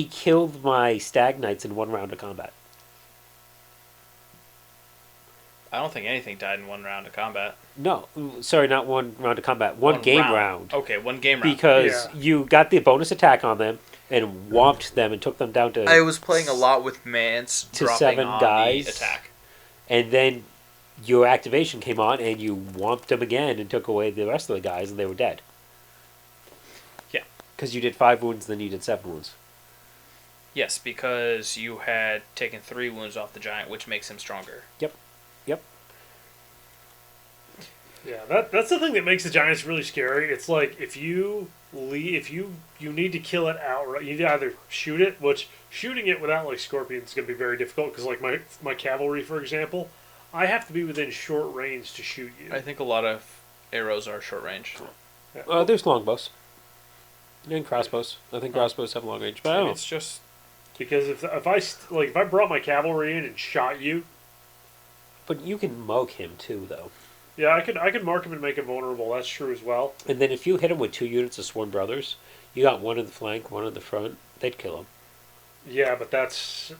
Speaker 3: killed my Stag Knights in 1 round of combat.
Speaker 2: I don't think anything died in 1 round of combat.
Speaker 3: No, sorry, not 1 round of combat. One game round.
Speaker 2: Okay, 1 game round.
Speaker 3: Because you got the bonus attack on them and whomped them and took them down to...
Speaker 2: I was playing a lot with Mance
Speaker 3: to
Speaker 2: dropping
Speaker 3: 7
Speaker 2: on
Speaker 3: guys.
Speaker 2: the attack.
Speaker 3: And then your activation came on and you whomped them again and took away the rest of the guys and they were dead.
Speaker 2: Yeah.
Speaker 3: Because you did 5 wounds, then you did 7 wounds.
Speaker 2: Yes, because you had taken 3 wounds off the giant, which makes him stronger.
Speaker 3: Yep.
Speaker 4: Yeah, that's the thing that makes the giants really scary. It's like if you need to kill it outright. You need to either shoot it, which shooting it without like scorpions is going to be very difficult because like my cavalry, for example, I have to be within short range to shoot you.
Speaker 2: I think a lot of arrows are short range.
Speaker 4: Yeah.
Speaker 3: There's longbows. And crossbows. I think crossbows have long range, but I don't know.
Speaker 2: It's just...
Speaker 4: Because if I brought my cavalry in and shot you...
Speaker 3: But you can mug him too, though.
Speaker 4: Yeah, I could mark him and make him vulnerable. That's true as well.
Speaker 3: And then if you hit him with 2 units of Sworn Brothers, you got 1 in the flank, 1 in the front, they'd kill him.
Speaker 4: Yeah, but that's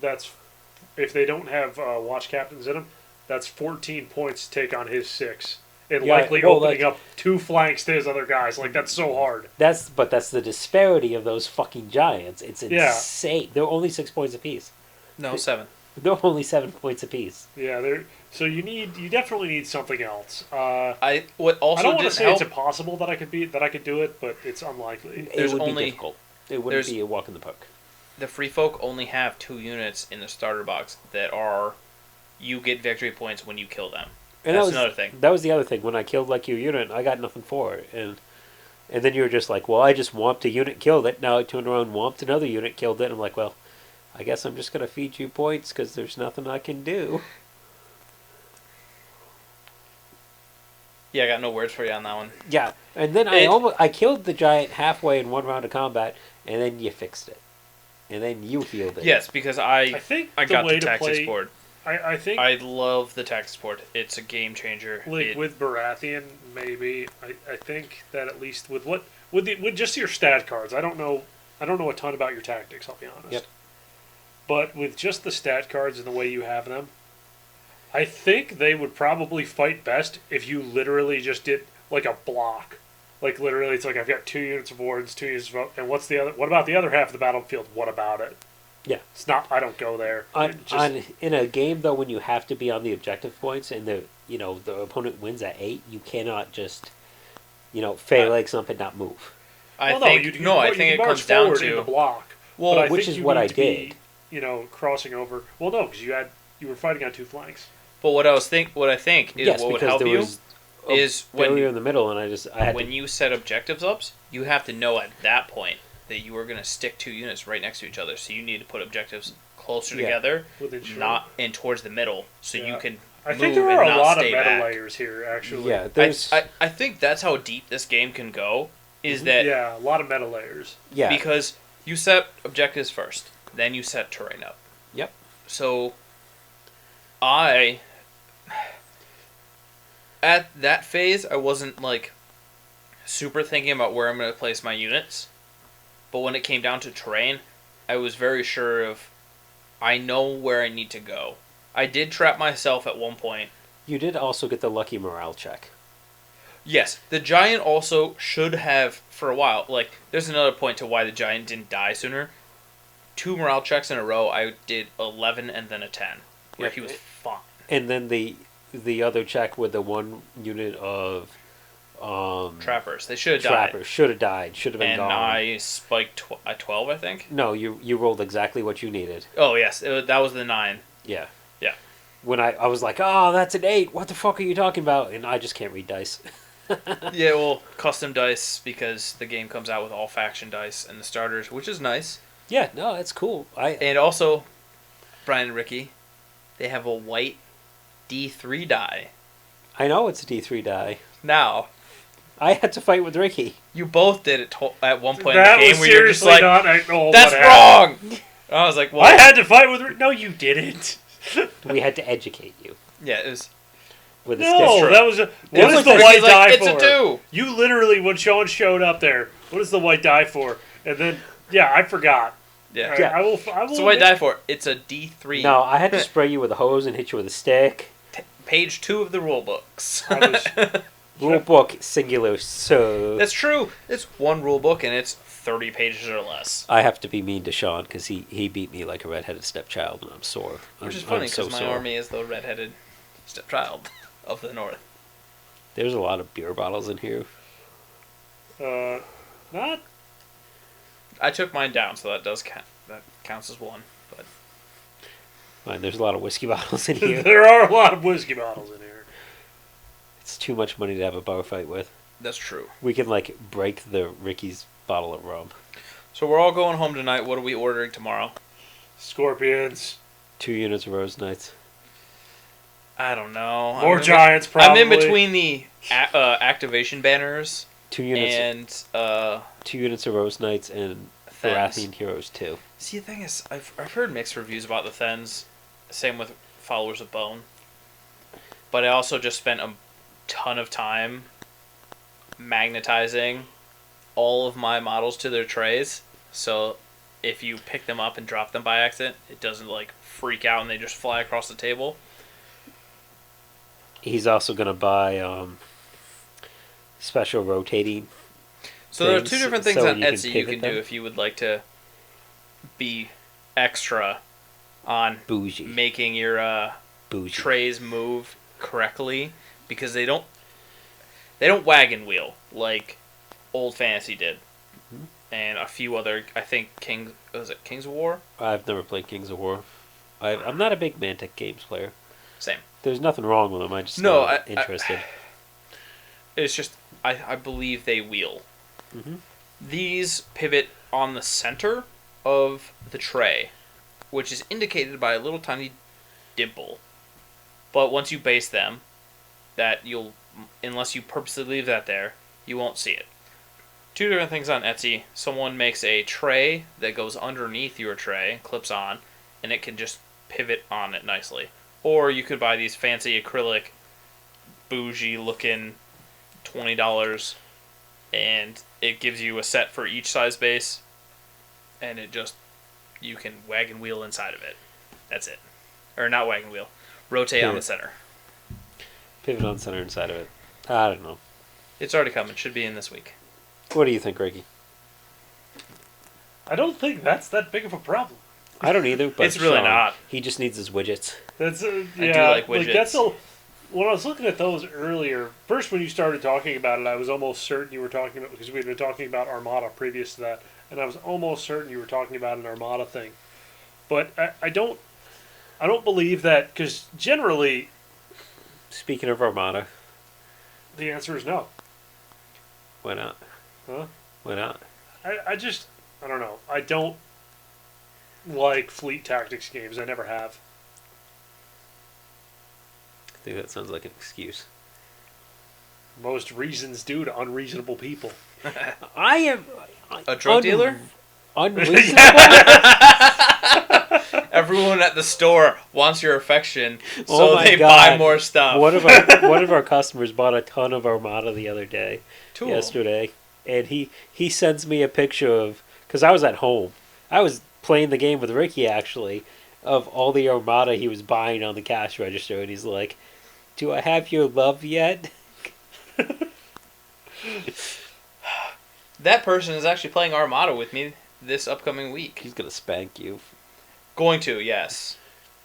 Speaker 4: if they don't have watch captains in them, that's 14 points to take on his 6. And likely opening up 2 flanks to his other guys. Like, that's so hard.
Speaker 3: That's the disparity of those fucking giants. It's insane. Yeah. They're only 6 points apiece.
Speaker 2: No, 7.
Speaker 3: They're only 7 points apiece.
Speaker 4: Yeah, so you definitely need something else.
Speaker 2: I don't want to
Speaker 4: say it's impossible that I could do it, but it's unlikely.
Speaker 3: It would be difficult. It wouldn't be a walk in the park.
Speaker 2: The free folk only have 2 units in the starter box that are you get victory points when you kill them. And that's another thing.
Speaker 3: That was the other thing. When I killed like your unit, I got nothing for it, and then you were just like, well, I just whomped a unit, killed it. Now I turned around, whomped another unit, killed it. And I'm like, well, I guess I'm just gonna feed you points because there's nothing I can do.
Speaker 2: Yeah, I got no words for you on that one.
Speaker 3: Yeah, and then I killed the giant halfway in 1 round of combat, and then you fixed it, and then you healed it.
Speaker 2: Yes, because I got the tactics board.
Speaker 4: I think
Speaker 2: I love the tactics board. It's a game changer.
Speaker 4: With Baratheon, maybe I think that at least with just your stat cards, I don't know a ton about your tactics. I'll be honest.
Speaker 3: Yep.
Speaker 4: But with just the stat cards and the way you have them, I think they would probably fight best if you literally just did like a block. Like literally, it's like I've got 2 units of wards, 2 units of, and what about the other half of the battlefield? What about it?
Speaker 3: Yeah,
Speaker 4: it's not. I don't go there.
Speaker 3: In a game though, when you have to be on the objective points and the opponent wins at 8, you cannot just phalanx up and not move.
Speaker 2: I think it comes down to
Speaker 4: the block.
Speaker 3: Well, which is what I did.
Speaker 4: Crossing over. Well, no, because you were fighting on 2 flanks.
Speaker 2: But what I think is what would help you is
Speaker 3: when you're in the middle, and
Speaker 2: when you set objectives up, you have to know at that point that you are going to stick 2 units right next to each other. So you need to put objectives closer together, not in towards the middle, so you can
Speaker 4: I think
Speaker 2: move
Speaker 4: there are
Speaker 2: and
Speaker 4: a
Speaker 2: not
Speaker 4: lot of
Speaker 2: stay
Speaker 4: meta
Speaker 2: back.
Speaker 4: layers here, actually.
Speaker 3: Yeah, there's
Speaker 2: I think that's how deep this game can go. Is that
Speaker 4: Yeah, a lot of meta layers.
Speaker 3: yeah.
Speaker 2: because you set objectives first, then you set terrain up.
Speaker 3: Yep.
Speaker 2: So, at that phase, I wasn't like super thinking about where I'm going to place my units. But when it came down to terrain, I was very sure of I know where I need to go. I did trap myself at one point.
Speaker 3: You did also get the lucky morale check.
Speaker 2: Yes, the giant also should have for a while. Like, there's another point to why the giant didn't die sooner. 2 morale checks in a row, I did 11 and then a 10, where
Speaker 3: Yep.
Speaker 2: he was fine.
Speaker 3: And then the other check with the 1 unit of
Speaker 2: Trappers, they should have died.
Speaker 3: trappers should have died. Should have been
Speaker 2: And
Speaker 3: gone.
Speaker 2: I spiked at 12, I think.
Speaker 3: No, you rolled exactly what you needed.
Speaker 2: Oh yes, that was the 9.
Speaker 3: Yeah.
Speaker 2: Yeah.
Speaker 3: When I was like, oh, that's an 8. What the fuck are you talking about? And I just can't read dice.
Speaker 2: Yeah, well, custom dice because the game comes out with all faction dice and the starters, which is nice.
Speaker 3: Yeah, no, that's cool.
Speaker 2: And also, Brian and Ricky, they have a white D3 die.
Speaker 3: I know it's a D3 die.
Speaker 2: Now,
Speaker 3: I had to fight with Ricky.
Speaker 2: you both did it at one point
Speaker 4: That
Speaker 2: in the game
Speaker 4: was
Speaker 2: where you're just
Speaker 4: seriously
Speaker 2: like,
Speaker 4: not at all
Speaker 2: that's
Speaker 4: what happened.
Speaker 2: wrong! I was like, well,
Speaker 4: I had to fight with... No, you didn't.
Speaker 3: We had to educate you
Speaker 2: yeah, it was...
Speaker 3: with a
Speaker 4: No,
Speaker 3: stick.
Speaker 4: that was... What
Speaker 2: It
Speaker 4: is
Speaker 2: was
Speaker 4: the
Speaker 2: like-
Speaker 4: white
Speaker 2: Ricky's like,
Speaker 4: die
Speaker 2: it's
Speaker 4: for?
Speaker 2: a 2!
Speaker 4: You literally, when Sean showed up there, what is the white die for? And then, yeah, I forgot.
Speaker 2: Yeah.
Speaker 4: All right,
Speaker 3: Yeah.
Speaker 4: I will
Speaker 2: So what I die for? It's a D3.
Speaker 3: No, I had to spray you with a hose and hit you with a stick.
Speaker 2: Page 2 of the rule books.
Speaker 4: I was-
Speaker 3: Rule book singular. So
Speaker 2: That's true. It's one rule book and it's 30 pages or less.
Speaker 3: I have to be mean to Sean because he beat me like a redheaded stepchild, and I'm sore.
Speaker 2: Which is
Speaker 3: I'm
Speaker 2: funny
Speaker 3: so
Speaker 2: because my
Speaker 3: sore.
Speaker 2: army is the redheaded stepchild of the north.
Speaker 3: There's a lot of beer bottles in here.
Speaker 4: not...
Speaker 2: I took mine down, so that does count. That counts as 1. But
Speaker 3: Fine, there's a lot of whiskey bottles in here.
Speaker 4: There are a lot of whiskey bottles in here.
Speaker 3: It's too much money to have a bar fight with.
Speaker 2: that's true.
Speaker 3: We can like break the Ricky's bottle of rum.
Speaker 2: So we're all going home tonight. What are we ordering tomorrow?
Speaker 4: Scorpions.
Speaker 3: 2 units of Rose Knights.
Speaker 2: I don't know.
Speaker 4: More giants, probably.
Speaker 2: I'm in between the activation banners
Speaker 3: 2 units.
Speaker 2: and
Speaker 3: 2 units of Rose Knights and
Speaker 2: Thens.
Speaker 3: Baratheon Heroes 2.
Speaker 2: See, the thing is, I've heard mixed reviews about the Thens. Same with Followers of Bone. But I also just spent a ton of time magnetizing all of my models to their trays. So if you pick them up and drop them by accident, it doesn't like freak out and they just fly across the table.
Speaker 3: He's also going to buy special rotating.
Speaker 2: So there are
Speaker 3: things,
Speaker 2: 2 different things
Speaker 3: so
Speaker 2: on
Speaker 3: you can
Speaker 2: Etsy you
Speaker 3: pivot
Speaker 2: can do
Speaker 3: them.
Speaker 2: if you would like to be extra on
Speaker 3: Bougie.
Speaker 2: making your
Speaker 3: Bougie.
Speaker 2: trays move correctly, because they don't wagon wheel like Old Fantasy did.
Speaker 3: Mm-hmm.
Speaker 2: And a few other, I think Kings of War?
Speaker 3: I've never played Kings of War. I'm not a big Mantic Games player.
Speaker 2: Same.
Speaker 3: There's nothing wrong with them. I just
Speaker 2: No,
Speaker 3: not interested.
Speaker 2: It's just I believe they wheel.
Speaker 3: Mhm.
Speaker 2: These pivot on the center of the tray, which is indicated by a little tiny dimple. But once you base them, unless you purposely leave that there, you won't see it. 2 different things on Etsy. Someone makes a tray that goes underneath your tray, clips on, and it can just pivot on it nicely. Or you could buy these fancy acrylic, bougie looking $20, and it gives you a set for each size base, and you can wagon wheel inside of it. That's it. Or not wagon wheel. Rotate on the center.
Speaker 3: Pivot on center inside of it. I don't know.
Speaker 2: It's already coming. Should be in this week.
Speaker 3: What do you think, Ricky?
Speaker 4: I don't think that's that big of a problem.
Speaker 3: I don't either, but
Speaker 2: It's really
Speaker 3: Sean,
Speaker 2: not.
Speaker 3: He just needs his widgets.
Speaker 4: That's
Speaker 2: I do
Speaker 4: yeah.
Speaker 2: like widgets.
Speaker 4: That's when I was looking at those earlier. First, when you started talking about it, I was almost certain you were talking about, because we had been talking about Armada previous to that, and I was almost certain you were talking about an Armada thing. But I don't believe that, because generally
Speaker 3: Speaking of Armada,
Speaker 4: the answer is no.
Speaker 3: why not?
Speaker 4: Huh?
Speaker 3: Why not?
Speaker 4: I don't know. I don't like fleet tactics games. I never have.
Speaker 3: think that sounds like an excuse.
Speaker 4: Most reasons due to unreasonable people.
Speaker 3: I am
Speaker 2: A drug dealer?
Speaker 3: Unreasonable.
Speaker 2: Everyone at the store wants your affection,
Speaker 3: Oh
Speaker 2: so
Speaker 3: my
Speaker 2: they
Speaker 3: God.
Speaker 2: buy more stuff.
Speaker 3: One of our customers bought a ton of Armada the other day, yesterday, and he sends me a picture of, because I was at home, I was playing the game with Ricky actually, of all the Armada he was buying on the cash register, and he's like, "Do I have your love yet?"
Speaker 2: That person is actually playing Armada with me this upcoming week.
Speaker 3: He's gonna spank you.
Speaker 2: Going to, yes.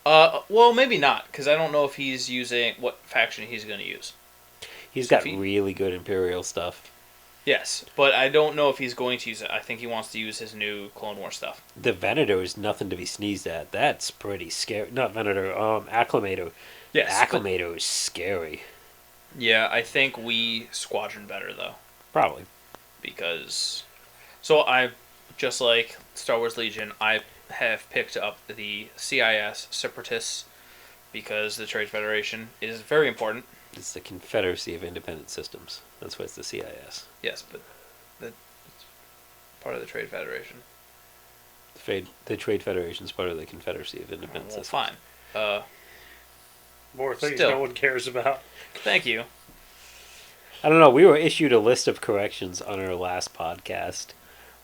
Speaker 2: Well, maybe not, because I don't know if he's using what faction he's going to use.
Speaker 3: He's
Speaker 2: So
Speaker 3: got really good Imperial stuff.
Speaker 2: Yes, but I don't know if he's going to use it. I think he wants to use his new Clone War stuff.
Speaker 3: The Venator is nothing to be sneezed at. That's pretty scary. Not Venator, Acclamator.
Speaker 2: Yes.
Speaker 3: Acclamator is scary.
Speaker 2: Yeah, I think we Squadron better, though.
Speaker 3: Probably.
Speaker 2: Because... So I, just like Star Wars Legion, I have picked up the CIS Separatists because the Trade Federation is very important.
Speaker 3: It's the Confederacy of Independent Systems. That's why it's the CIS.
Speaker 2: Yes, but it's part of the Trade Federation.
Speaker 3: The Trade Federation is part of the Confederacy of Independent
Speaker 2: Well,
Speaker 3: Systems.
Speaker 2: fine.
Speaker 4: More things
Speaker 2: Still.
Speaker 4: no one cares about.
Speaker 2: Thank you.
Speaker 3: I don't know. We were issued a list of corrections on our last podcast.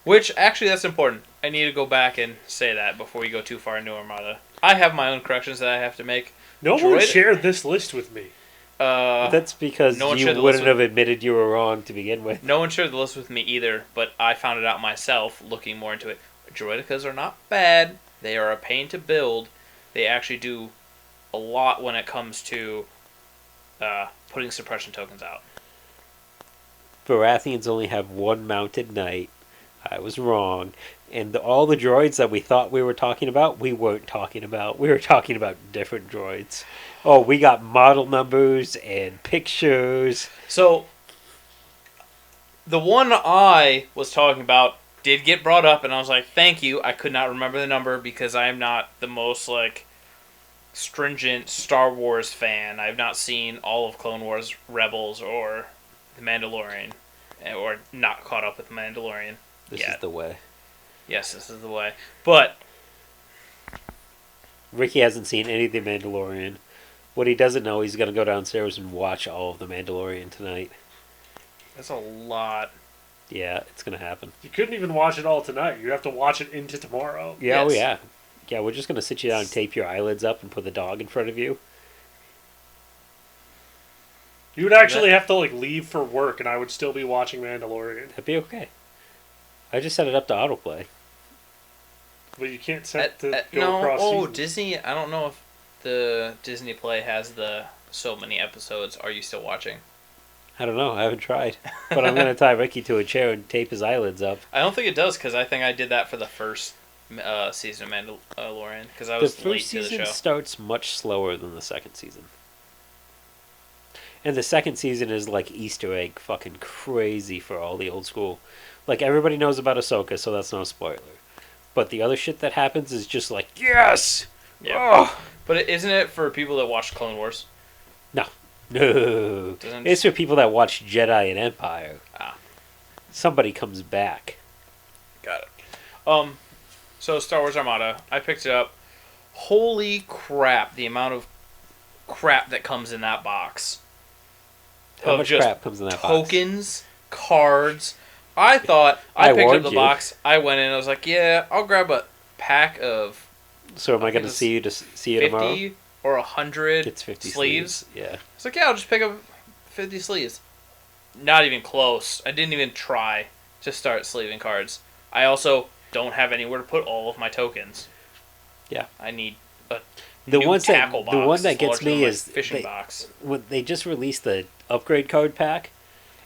Speaker 2: Which, actually, that's important. I need to go back and say that before you go too far into Armada. I have my own corrections that I have to make.
Speaker 4: No one shared this list with me.
Speaker 3: That's because
Speaker 2: no one
Speaker 3: you
Speaker 2: shared the
Speaker 3: wouldn't
Speaker 2: list
Speaker 3: have admitted you were wrong to begin with.
Speaker 2: No one shared the list with me either, but I found it out myself looking more into it. Droidicas are not bad. They are a pain to build. They actually do a lot when it comes to putting suppression tokens out.
Speaker 3: Baratheons only have one mounted knight. I was wrong. And all the droids that we thought we were talking about, we weren't talking about. We were talking about different droids. Oh, we got model numbers and pictures.
Speaker 2: So, the one I was talking about did get brought up, and I was like, thank you. I could not remember the number because I am not the most, stringent Star Wars fan. I've not seen all of Clone Wars, Rebels, or The Mandalorian, or not caught up with The Mandalorian.
Speaker 3: This is the way.
Speaker 2: Yes, this is the way. But
Speaker 3: Ricky hasn't seen any of The Mandalorian. What he doesn't know, he's going to go downstairs and watch all of The Mandalorian tonight.
Speaker 2: that's a lot.
Speaker 3: Yeah, it's going to happen.
Speaker 4: You couldn't even watch it all tonight. You have to watch it into tomorrow.
Speaker 3: Yeah,
Speaker 2: Yes.
Speaker 3: oh yeah. Yeah, we're just going to sit you down and tape your eyelids up and put the dog in front of you.
Speaker 4: You would actually have to leave for work, and I would still be watching Mandalorian.
Speaker 3: That'd be okay. I just set it up to autoplay.
Speaker 4: But you can't set to go
Speaker 2: no,
Speaker 4: across seasons.
Speaker 2: Disney. I don't know if the Disney Play has the so many episodes. Are you still watching?
Speaker 3: I don't know. I haven't tried. But I'm going to tie Ricky to a chair and tape his eyelids up.
Speaker 2: I don't think it does because I think I did that for the first season of Mandalorian because I
Speaker 3: The
Speaker 2: was late
Speaker 3: first
Speaker 2: to the
Speaker 3: season
Speaker 2: show.
Speaker 3: starts much slower than the second season. And the second season is Easter egg fucking crazy for all the old school. Everybody knows about Ahsoka, so that's no spoiler. But the other shit that happens is just yes!
Speaker 2: Yeah.
Speaker 3: Oh!
Speaker 2: But isn't it for people that watch Clone Wars?
Speaker 3: No.
Speaker 2: Doesn't-
Speaker 3: It's for people that watch Jedi and Empire.
Speaker 2: Ah.
Speaker 3: Somebody comes back.
Speaker 2: Got it. So Star Wars Armada, I picked it up. Holy crap! The amount of crap that comes in that box.
Speaker 3: How
Speaker 2: Of
Speaker 3: much
Speaker 2: just
Speaker 3: crap comes in that box?
Speaker 2: tokens, cards. I thought I picked up
Speaker 3: warned
Speaker 2: the
Speaker 3: you.
Speaker 2: box. I went in. I was like, yeah, I'll grab a pack of
Speaker 3: So am I going to
Speaker 2: it's
Speaker 3: see you tomorrow?
Speaker 2: 50 or 100
Speaker 3: It's 50
Speaker 2: sleeves.
Speaker 3: Yeah.
Speaker 2: I was like, yeah, I'll just pick up 50 sleeves. Not even close. I didn't even try to start sleeving cards. I also don't have anywhere to put all of my tokens.
Speaker 3: Yeah.
Speaker 2: I need a
Speaker 3: The
Speaker 2: new
Speaker 3: ones
Speaker 2: tackle box.
Speaker 3: the one that
Speaker 2: It's
Speaker 3: gets
Speaker 2: larger than
Speaker 3: me
Speaker 2: my
Speaker 3: is
Speaker 2: fishing box.
Speaker 3: when they just released the upgrade card pack,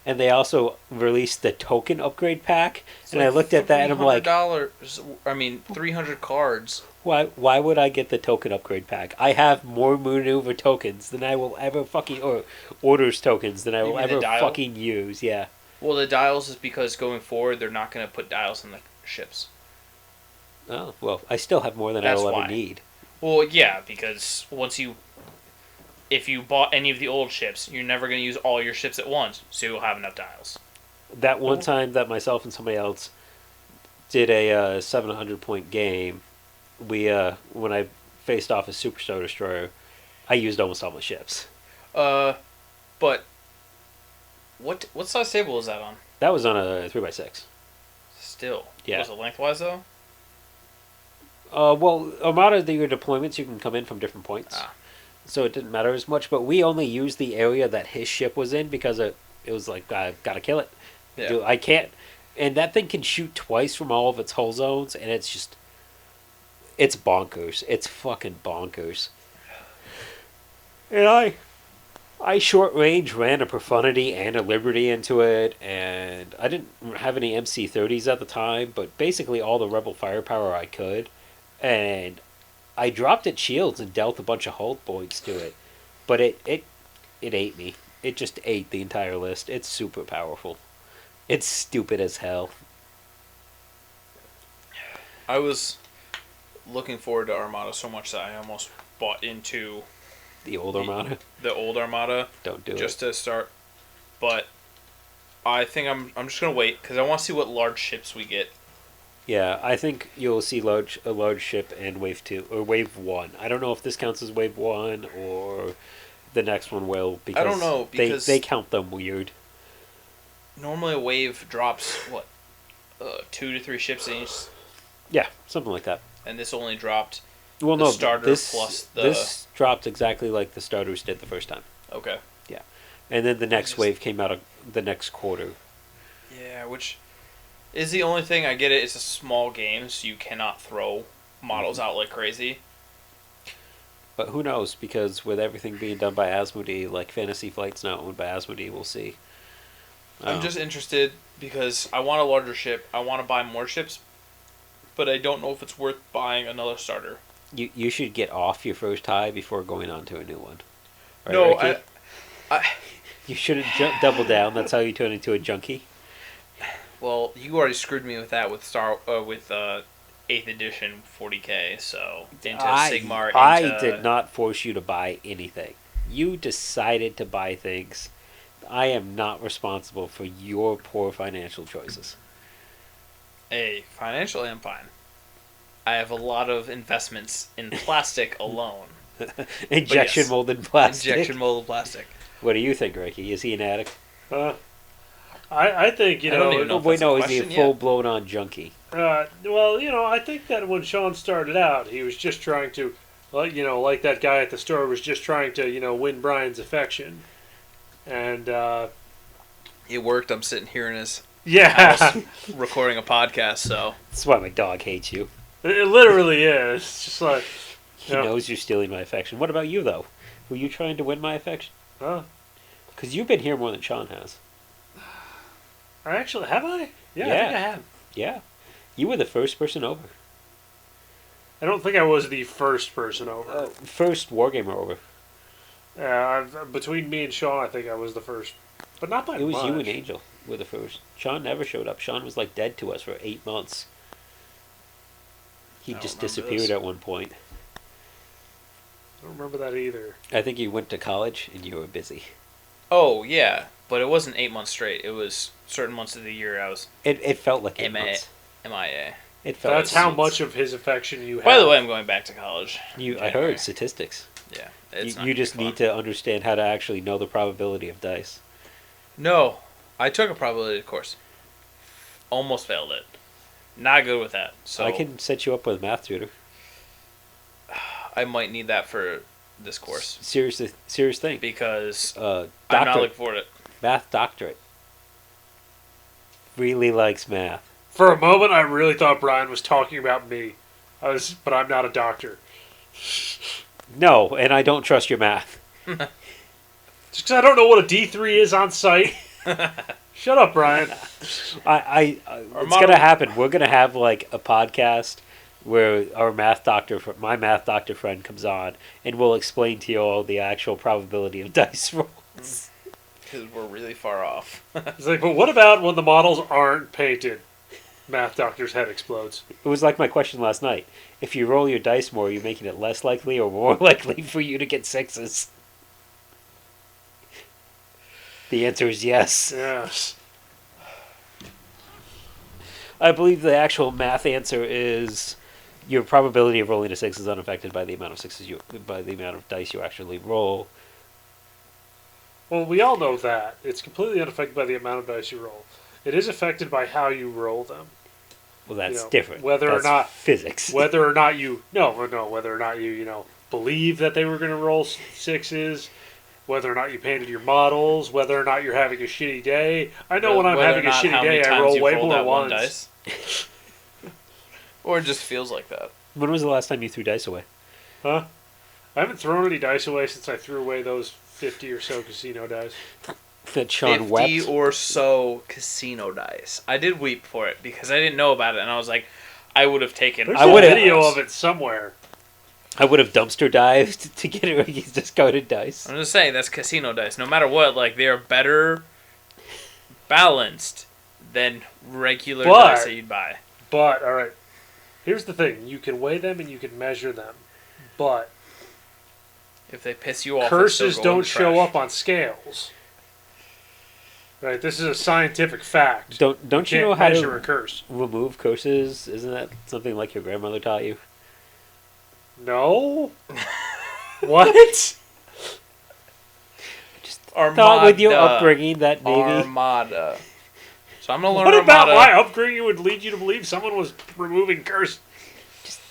Speaker 3: and they also released the token upgrade pack.
Speaker 2: It's
Speaker 3: And I looked at that and I'm like,
Speaker 2: $300. 300 cards.
Speaker 3: why would I get the token upgrade pack? I have more maneuver tokens than I will ever or orders tokens than I will
Speaker 2: mean the
Speaker 3: ever
Speaker 2: dial?
Speaker 3: fucking use. Yeah.
Speaker 2: Well, the dials is because going forward, they're not going to put dials in the ships.
Speaker 3: Oh well, I still have more than I
Speaker 2: That's
Speaker 3: will
Speaker 2: why.
Speaker 3: ever need.
Speaker 2: Well, yeah, because once you if you bought any of the old ships, you're never going to use all your ships at once, so you'll have enough tiles.
Speaker 3: That one time that myself and somebody else did a 700-point game, we when I faced off a Superstar Destroyer, I used almost all my ships.
Speaker 2: But what size table is that on?
Speaker 3: That was on a 3x6.
Speaker 2: Still.
Speaker 3: Yeah.
Speaker 2: Was it lengthwise, though?
Speaker 3: Well, Armada, your deployments, you can come in from different points. So it didn't matter as much, but we only used the area that his ship was in because it was like, I gotta kill it.
Speaker 2: Yeah.
Speaker 3: Dude, I can't. And that thing can shoot twice from all of its hull zones, and it's just. It's bonkers. It's fucking bonkers. And I short range ran a Profundity and a Liberty into it, and I didn't have any MC-30s at the time, but basically all the Rebel firepower I could. And I dropped its shields and dealt a bunch of hull points to it. But it ate me. It just ate the entire list. It's super powerful. It's stupid as hell.
Speaker 2: I was looking forward to Armada so much that I almost bought into
Speaker 3: The old Armada?
Speaker 2: the old Armada.
Speaker 3: Don't do
Speaker 2: just
Speaker 3: it.
Speaker 2: to start. But I think I'm just gonna wait because I want to see what large ships we get.
Speaker 3: Yeah, I think you'll see a large ship in Wave 2, or Wave 1. I don't know if this counts as Wave 1, or the next one will, because
Speaker 2: I don't know, because
Speaker 3: they count them weird.
Speaker 2: Normally a wave drops, 2 to 3 ships in each,
Speaker 3: Yeah, something like that.
Speaker 2: and this only dropped...
Speaker 3: Well,
Speaker 2: The
Speaker 3: no,
Speaker 2: starter
Speaker 3: this,
Speaker 2: plus the-
Speaker 3: this dropped exactly like the starters did the first time.
Speaker 2: Okay.
Speaker 3: And then the next
Speaker 2: just-
Speaker 3: wave came out of the next quarter.
Speaker 2: Yeah, which is the only thing. I get it. It's a small game, so you cannot throw models out like crazy.
Speaker 3: But who knows, because with everything being done by Asmodee, like Fantasy Flight's now owned by Asmodee, we'll see.
Speaker 2: I'm just interested because I want a larger ship. I want to buy more ships, but I don't know if it's worth buying another starter.
Speaker 3: You should get off your first high before going on to a new one. Right,
Speaker 2: No,
Speaker 3: Ricky? You shouldn't double down. That's how you turn into a junkie.
Speaker 2: Well, you already screwed me with that with 8th edition 40K. So into Sigmar.
Speaker 3: I did not force you to buy anything. You decided to buy things. I am not responsible for your poor financial choices.
Speaker 2: Hey, financially, I'm fine. I have a lot of investments in plastic alone.
Speaker 3: Injection
Speaker 2: yes.
Speaker 3: molded plastic.
Speaker 2: Injection molded plastic.
Speaker 3: What do you think, Ricky? Is he an addict?
Speaker 4: I think,
Speaker 2: I don't even know if that's a
Speaker 3: is he a
Speaker 2: question
Speaker 3: full
Speaker 2: yet.
Speaker 3: blown on junkie?
Speaker 4: well, I think that when Sean started out, he was just trying to, like that guy at the store was just trying to, win Brian's affection. And,
Speaker 2: It worked. I'm sitting here in his
Speaker 4: yeah,
Speaker 2: house recording a podcast, so...
Speaker 3: That's why my dog hates you.
Speaker 4: it literally is. It's just like,
Speaker 3: He
Speaker 4: Yeah.
Speaker 3: knows you're stealing my affection. What about you, though? Were you trying to win my affection?
Speaker 4: huh?
Speaker 3: Because you've been here more than Sean has.
Speaker 4: Actually, have I? Yeah, I
Speaker 3: Yeah.
Speaker 4: think I have.
Speaker 3: Yeah. You were the first person over.
Speaker 4: I don't think I was the first person over.
Speaker 3: First wargamer over.
Speaker 4: Between me and Sean, I think I was the first. But not by
Speaker 3: It was
Speaker 4: much.
Speaker 3: you and Angel were the first. Sean never showed up. Sean was like dead to us for 8 months. He
Speaker 2: I don't
Speaker 3: just
Speaker 2: remember
Speaker 3: disappeared
Speaker 2: this.
Speaker 3: at one point.
Speaker 4: I don't remember that either.
Speaker 3: I think you went to college and you were busy.
Speaker 2: Oh, yeah. But it wasn't 8 months straight. It was certain months of the year I was
Speaker 3: It felt like 8
Speaker 2: MIA.
Speaker 3: months.
Speaker 2: MIA.
Speaker 3: It felt
Speaker 4: That's
Speaker 3: like
Speaker 4: how
Speaker 3: months.
Speaker 4: much of his affection you have.
Speaker 2: By the way, I'm going back to college.
Speaker 3: I
Speaker 2: January.
Speaker 3: heard statistics.
Speaker 2: Yeah. It's not
Speaker 3: You
Speaker 2: gonna
Speaker 3: just
Speaker 2: be
Speaker 3: need
Speaker 2: fun.
Speaker 3: to understand how to actually know the probability of dice.
Speaker 2: No. I took a probability course. Almost failed it. Not good with that. So
Speaker 3: I can set you up with a math tutor.
Speaker 2: I might need that for this course.
Speaker 3: Serious thing.
Speaker 2: Because I'm not
Speaker 3: Doctorate.
Speaker 2: looking forward to it.
Speaker 3: Math doctorate. Really likes math.
Speaker 4: For a moment, I really thought Brian was talking about me. But I'm not a doctor.
Speaker 3: No, and I don't trust your math.
Speaker 4: Just because I don't know what a D3 is on site. Shut up, Brian.
Speaker 3: It's
Speaker 2: model-
Speaker 3: gonna happen. We're gonna have like a podcast where our my math doctor friend comes on, and we'll explain to you all the actual probability of dice rolls.
Speaker 2: Because we're really far off.
Speaker 4: It's like, but what about when the models aren't painted? Math doctor's head explodes.
Speaker 3: It was like my question last night. If you roll your dice more, are you making it less likely or more likely for you to get sixes? The answer is yes.
Speaker 4: Yes.
Speaker 3: I believe the actual math answer is your probability of rolling a 6 is unaffected by the amount of dice you actually roll.
Speaker 4: Well, we all know that. It's completely unaffected by the amount of dice you roll. It is affected by how you roll them.
Speaker 3: Well, that's
Speaker 4: know,
Speaker 3: different.
Speaker 4: whether or
Speaker 3: That's
Speaker 4: not-
Speaker 3: physics.
Speaker 4: Whether or not you whether or not you believe that they were going to roll sixes, whether or not you painted your models, whether or not you're having a shitty day. I know when I'm
Speaker 2: Whether or
Speaker 4: having a
Speaker 2: not how
Speaker 4: shitty
Speaker 2: many
Speaker 4: day, I
Speaker 2: times
Speaker 4: roll
Speaker 2: you've
Speaker 4: way
Speaker 2: rolled
Speaker 4: more
Speaker 2: that one
Speaker 4: ones.
Speaker 2: dice. Or it just feels like that.
Speaker 3: When was the last time you threw dice away?
Speaker 4: Huh? I haven't thrown any dice away since I threw away those 50 or so casino dice.
Speaker 3: That Sean
Speaker 2: 50
Speaker 3: wept.
Speaker 2: or so casino dice. I did weep for it because I didn't know about it, and I was like, I would have taken.
Speaker 4: There's
Speaker 3: I
Speaker 4: a
Speaker 3: would've-
Speaker 4: video of it somewhere.
Speaker 3: I would have dumpster dived to get Ricky's discarded dice.
Speaker 2: I'm just saying that's casino dice. No matter what, like they are better balanced than regular
Speaker 4: But-
Speaker 2: dice that you'd buy.
Speaker 4: But, alright, here's the thing. You can weigh them and you can measure them. But
Speaker 2: If they piss you off,
Speaker 4: curses
Speaker 2: they still go in
Speaker 4: don't
Speaker 2: the
Speaker 4: show
Speaker 2: trash.
Speaker 4: up on scales. Right, this is a scientific fact.
Speaker 3: Don't you
Speaker 4: Can't
Speaker 3: know how
Speaker 4: measure
Speaker 3: to
Speaker 4: a curse.
Speaker 3: remove curses? Isn't that something like your grandmother taught you?
Speaker 4: No? What?
Speaker 3: Thought with your
Speaker 2: Armada.
Speaker 3: upbringing that maybe
Speaker 2: Armada. So I'm gonna learn
Speaker 4: What about
Speaker 2: Armada.
Speaker 4: my upbringing would lead you to believe someone was removing curse?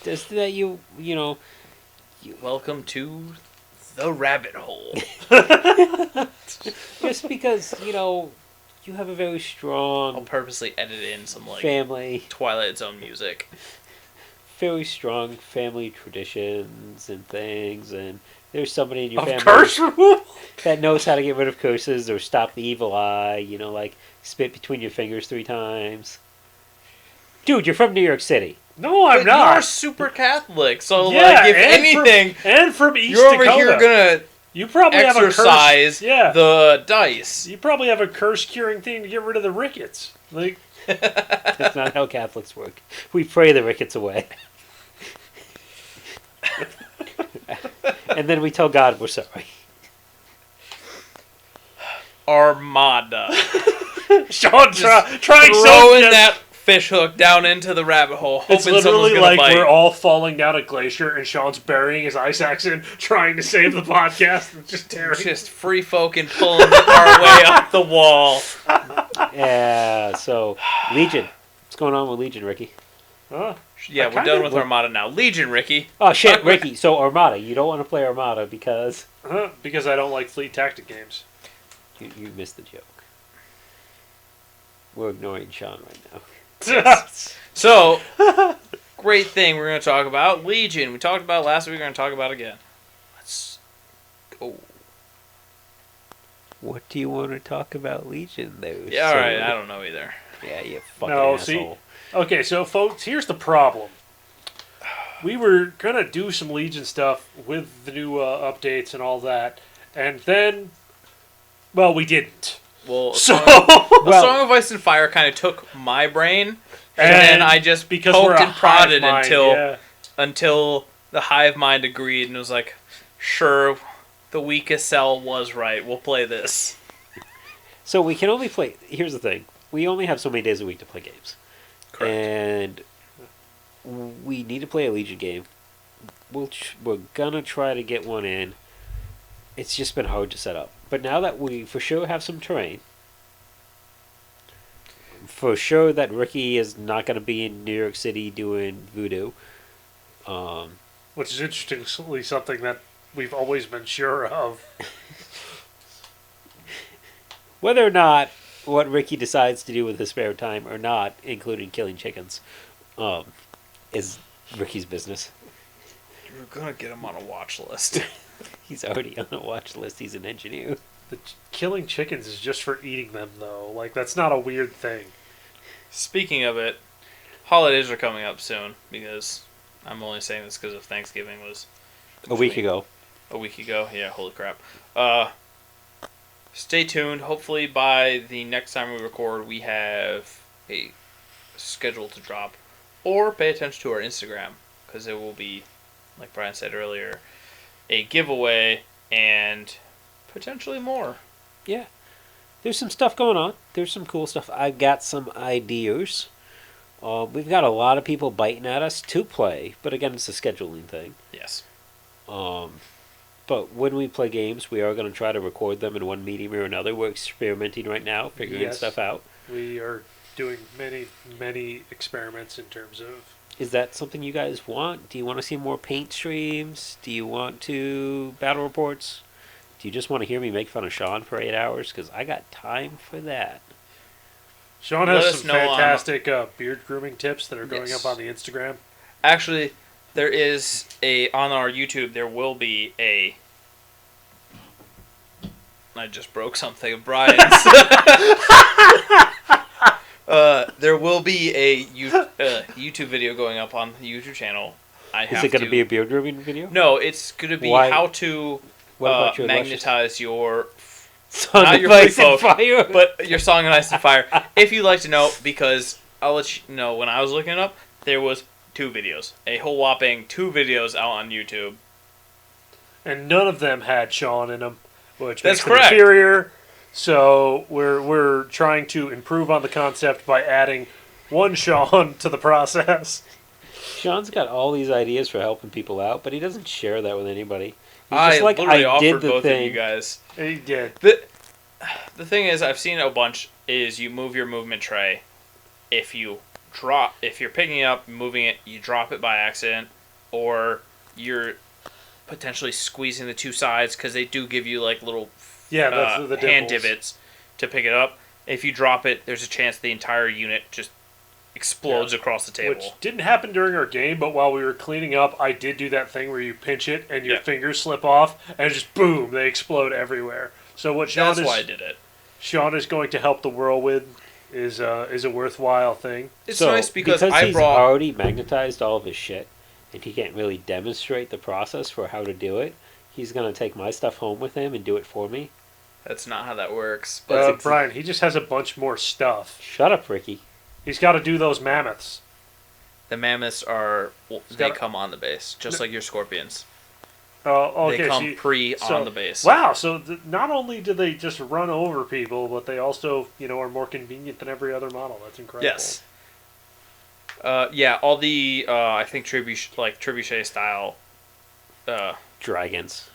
Speaker 3: just that you know
Speaker 2: Welcome to the rabbit hole.
Speaker 3: just because you have a very
Speaker 2: I'll
Speaker 3: strong
Speaker 2: purposely edit in some like
Speaker 3: family,
Speaker 2: Twilight Zone music.
Speaker 3: very strong family traditions and things, and there's somebody in your
Speaker 4: Of
Speaker 3: family
Speaker 4: curse removal?
Speaker 3: that knows how to get rid of curses or stop the evil eye. Like spit between your fingers 3 times. Dude, you're from New York City.
Speaker 4: No, I'm
Speaker 2: But
Speaker 4: not.
Speaker 2: You're super Catholic, so
Speaker 4: Yeah,
Speaker 2: like if
Speaker 4: and
Speaker 2: anything,
Speaker 4: and from East
Speaker 2: you're over
Speaker 4: Dakota.
Speaker 2: here gonna
Speaker 4: You probably have a
Speaker 2: exercise
Speaker 4: curse. Yeah.
Speaker 2: the dice.
Speaker 4: You probably have a curse curing thing to get rid of the rickets. Like,
Speaker 3: That's not how Catholics work. We pray the rickets away. And then we tell God we're sorry.
Speaker 2: Armada.
Speaker 4: Sean trying so
Speaker 2: Throwing
Speaker 4: des-
Speaker 2: that fish hook down into the rabbit hole,
Speaker 4: It's
Speaker 2: hoping someone's
Speaker 4: literally
Speaker 2: gonna
Speaker 4: like
Speaker 2: bite.
Speaker 4: we're all falling down a glacier and Sean's burying his ice axe in, trying to save the podcast and just tearing.
Speaker 2: Just free folk and pulling our way up the wall.
Speaker 3: Yeah, so Legion. What's going on with Legion, Ricky?
Speaker 4: Huh?
Speaker 2: Yeah,
Speaker 4: I
Speaker 2: we're
Speaker 4: kinda
Speaker 2: done with
Speaker 3: would-
Speaker 2: Armada now. Legion, Ricky.
Speaker 3: Oh shit, Ricky. So Armada. You don't want to play Armada because
Speaker 4: Because I don't like fleet tactic games.
Speaker 3: you missed the joke. We're ignoring Sean right now.
Speaker 2: So, great thing we're going to talk about. Legion. We talked about it last week. We're going to talk about it again. Let's go.
Speaker 3: What do you want to talk about Legion, though?
Speaker 2: Yeah, alright. I don't know either.
Speaker 3: Yeah, you fucking
Speaker 4: No,
Speaker 3: asshole.
Speaker 4: Okay, so folks, here's the problem. We were gonna do some Legion stuff with the new updates and all that, and then, well, we didn't.
Speaker 2: Well,
Speaker 4: So,
Speaker 2: A Song of Ice and Fire kind of took my brain, and then I just
Speaker 4: because we're
Speaker 2: poked
Speaker 4: a
Speaker 2: and prodded
Speaker 4: hive mind,
Speaker 2: until
Speaker 4: yeah.
Speaker 2: until the hive mind agreed and was like, sure, the weakest cell was right. We'll play this.
Speaker 3: So we can only play. Here's the thing: we only have so many days a week to play games,
Speaker 2: Correct.
Speaker 3: and we need to play a Legion game. We're gonna try to get one in. It's just been hard to set up, but now that we for sure have some terrain, for sure that Ricky is not gonna be in New York City doing voodoo.
Speaker 4: Which is interestingly something that we've always been sure of.
Speaker 3: Whether or not what Ricky decides to do with his spare time or not, including killing chickens, is Ricky's business.
Speaker 2: We're gonna get him on a watch list.
Speaker 3: He's already on the watch list. He's an engineer.
Speaker 4: The killing chickens is just for eating them, though. Like, that's not a weird thing.
Speaker 2: Speaking of it, holidays are coming up soon because I'm only saying this because of Thanksgiving was
Speaker 3: A week ago.
Speaker 2: A week ago, yeah. Holy crap! Stay tuned. Hopefully, by the next time we record, we have a schedule to drop, or pay attention to our Instagram because it will be, like Brian said earlier, a giveaway and potentially more.
Speaker 3: Yeah. there's some stuff going on. There's some cool stuff. I've got some ideas. We've got a lot of people biting at us to play, but again, it's a scheduling thing.
Speaker 2: Yes.
Speaker 3: But when we play games, we are going to try to record them in one medium or another. We're experimenting right now, figuring stuff out.
Speaker 4: We are doing many experiments in terms of...
Speaker 3: Is that something you guys want? Do you want to see more paint streams? Do you want to battle reports? Do you just want to hear me make fun of Sean for 8 hours? Because I got time for that.
Speaker 4: Sean has some fantastic beard grooming tips that are going up on the Instagram.
Speaker 2: Actually, there is on our YouTube, there will be a... I just broke something of Brian's. There will be a YouTube video going up on the YouTube channel.
Speaker 3: Is it going to be a beard grooming video?
Speaker 2: No, it's going to be how to magnetize your...
Speaker 3: Song of Ice and Fire.
Speaker 2: But your Song of Ice and Fire. If you'd like to know, because I'll let you know, when I was looking it up, there was 2 videos. A whole whopping 2 videos out on YouTube.
Speaker 4: And none of them had Sean in them, which
Speaker 2: That's
Speaker 4: makes
Speaker 2: correct.
Speaker 4: them inferior. So we're trying to improve on the concept by adding one Sean to the process.
Speaker 3: Sean's got all these ideas for helping people out, but he doesn't share that with anybody. He's
Speaker 2: I
Speaker 3: just like,
Speaker 2: literally
Speaker 3: I did
Speaker 2: offered
Speaker 3: the
Speaker 2: both
Speaker 3: thing.
Speaker 2: of you guys.
Speaker 4: He did.
Speaker 2: The thing is, I've seen it a bunch, is you move your movement tray. If you're picking it up, moving it, you drop it by accident, or you're potentially squeezing the 2 sides, because they do give you like little
Speaker 4: that's the
Speaker 2: hand
Speaker 4: dimples.
Speaker 2: divots to pick it up. If you drop it, there's a chance the entire unit just explodes across the table.
Speaker 4: Which didn't happen during our game, but while we were cleaning up, I did do that thing where you pinch it and your fingers slip off, and just boom, they explode everywhere. So what Sean
Speaker 2: That's why I did it.
Speaker 4: Sean is going to help the world with is a worthwhile thing.
Speaker 2: It's nice because I
Speaker 3: he's
Speaker 2: brought...
Speaker 3: already magnetized all of his shit, and he can't really demonstrate the process for how to do it. He's going to take my stuff home with him and do it for me.
Speaker 2: That's not how that works. But
Speaker 4: Brian, he just has a bunch more stuff.
Speaker 3: Shut up, Ricky.
Speaker 4: He's got to do those mammoths.
Speaker 2: the mammoths are... They come on the base, just like your scorpions.
Speaker 4: Oh, okay.
Speaker 2: They come on the base.
Speaker 4: Wow, so not only do they just run over people, but they also, are more convenient than every other model. That's incredible.
Speaker 2: Yes. Yeah, all the, I think, trebuchet style...
Speaker 3: Dragons.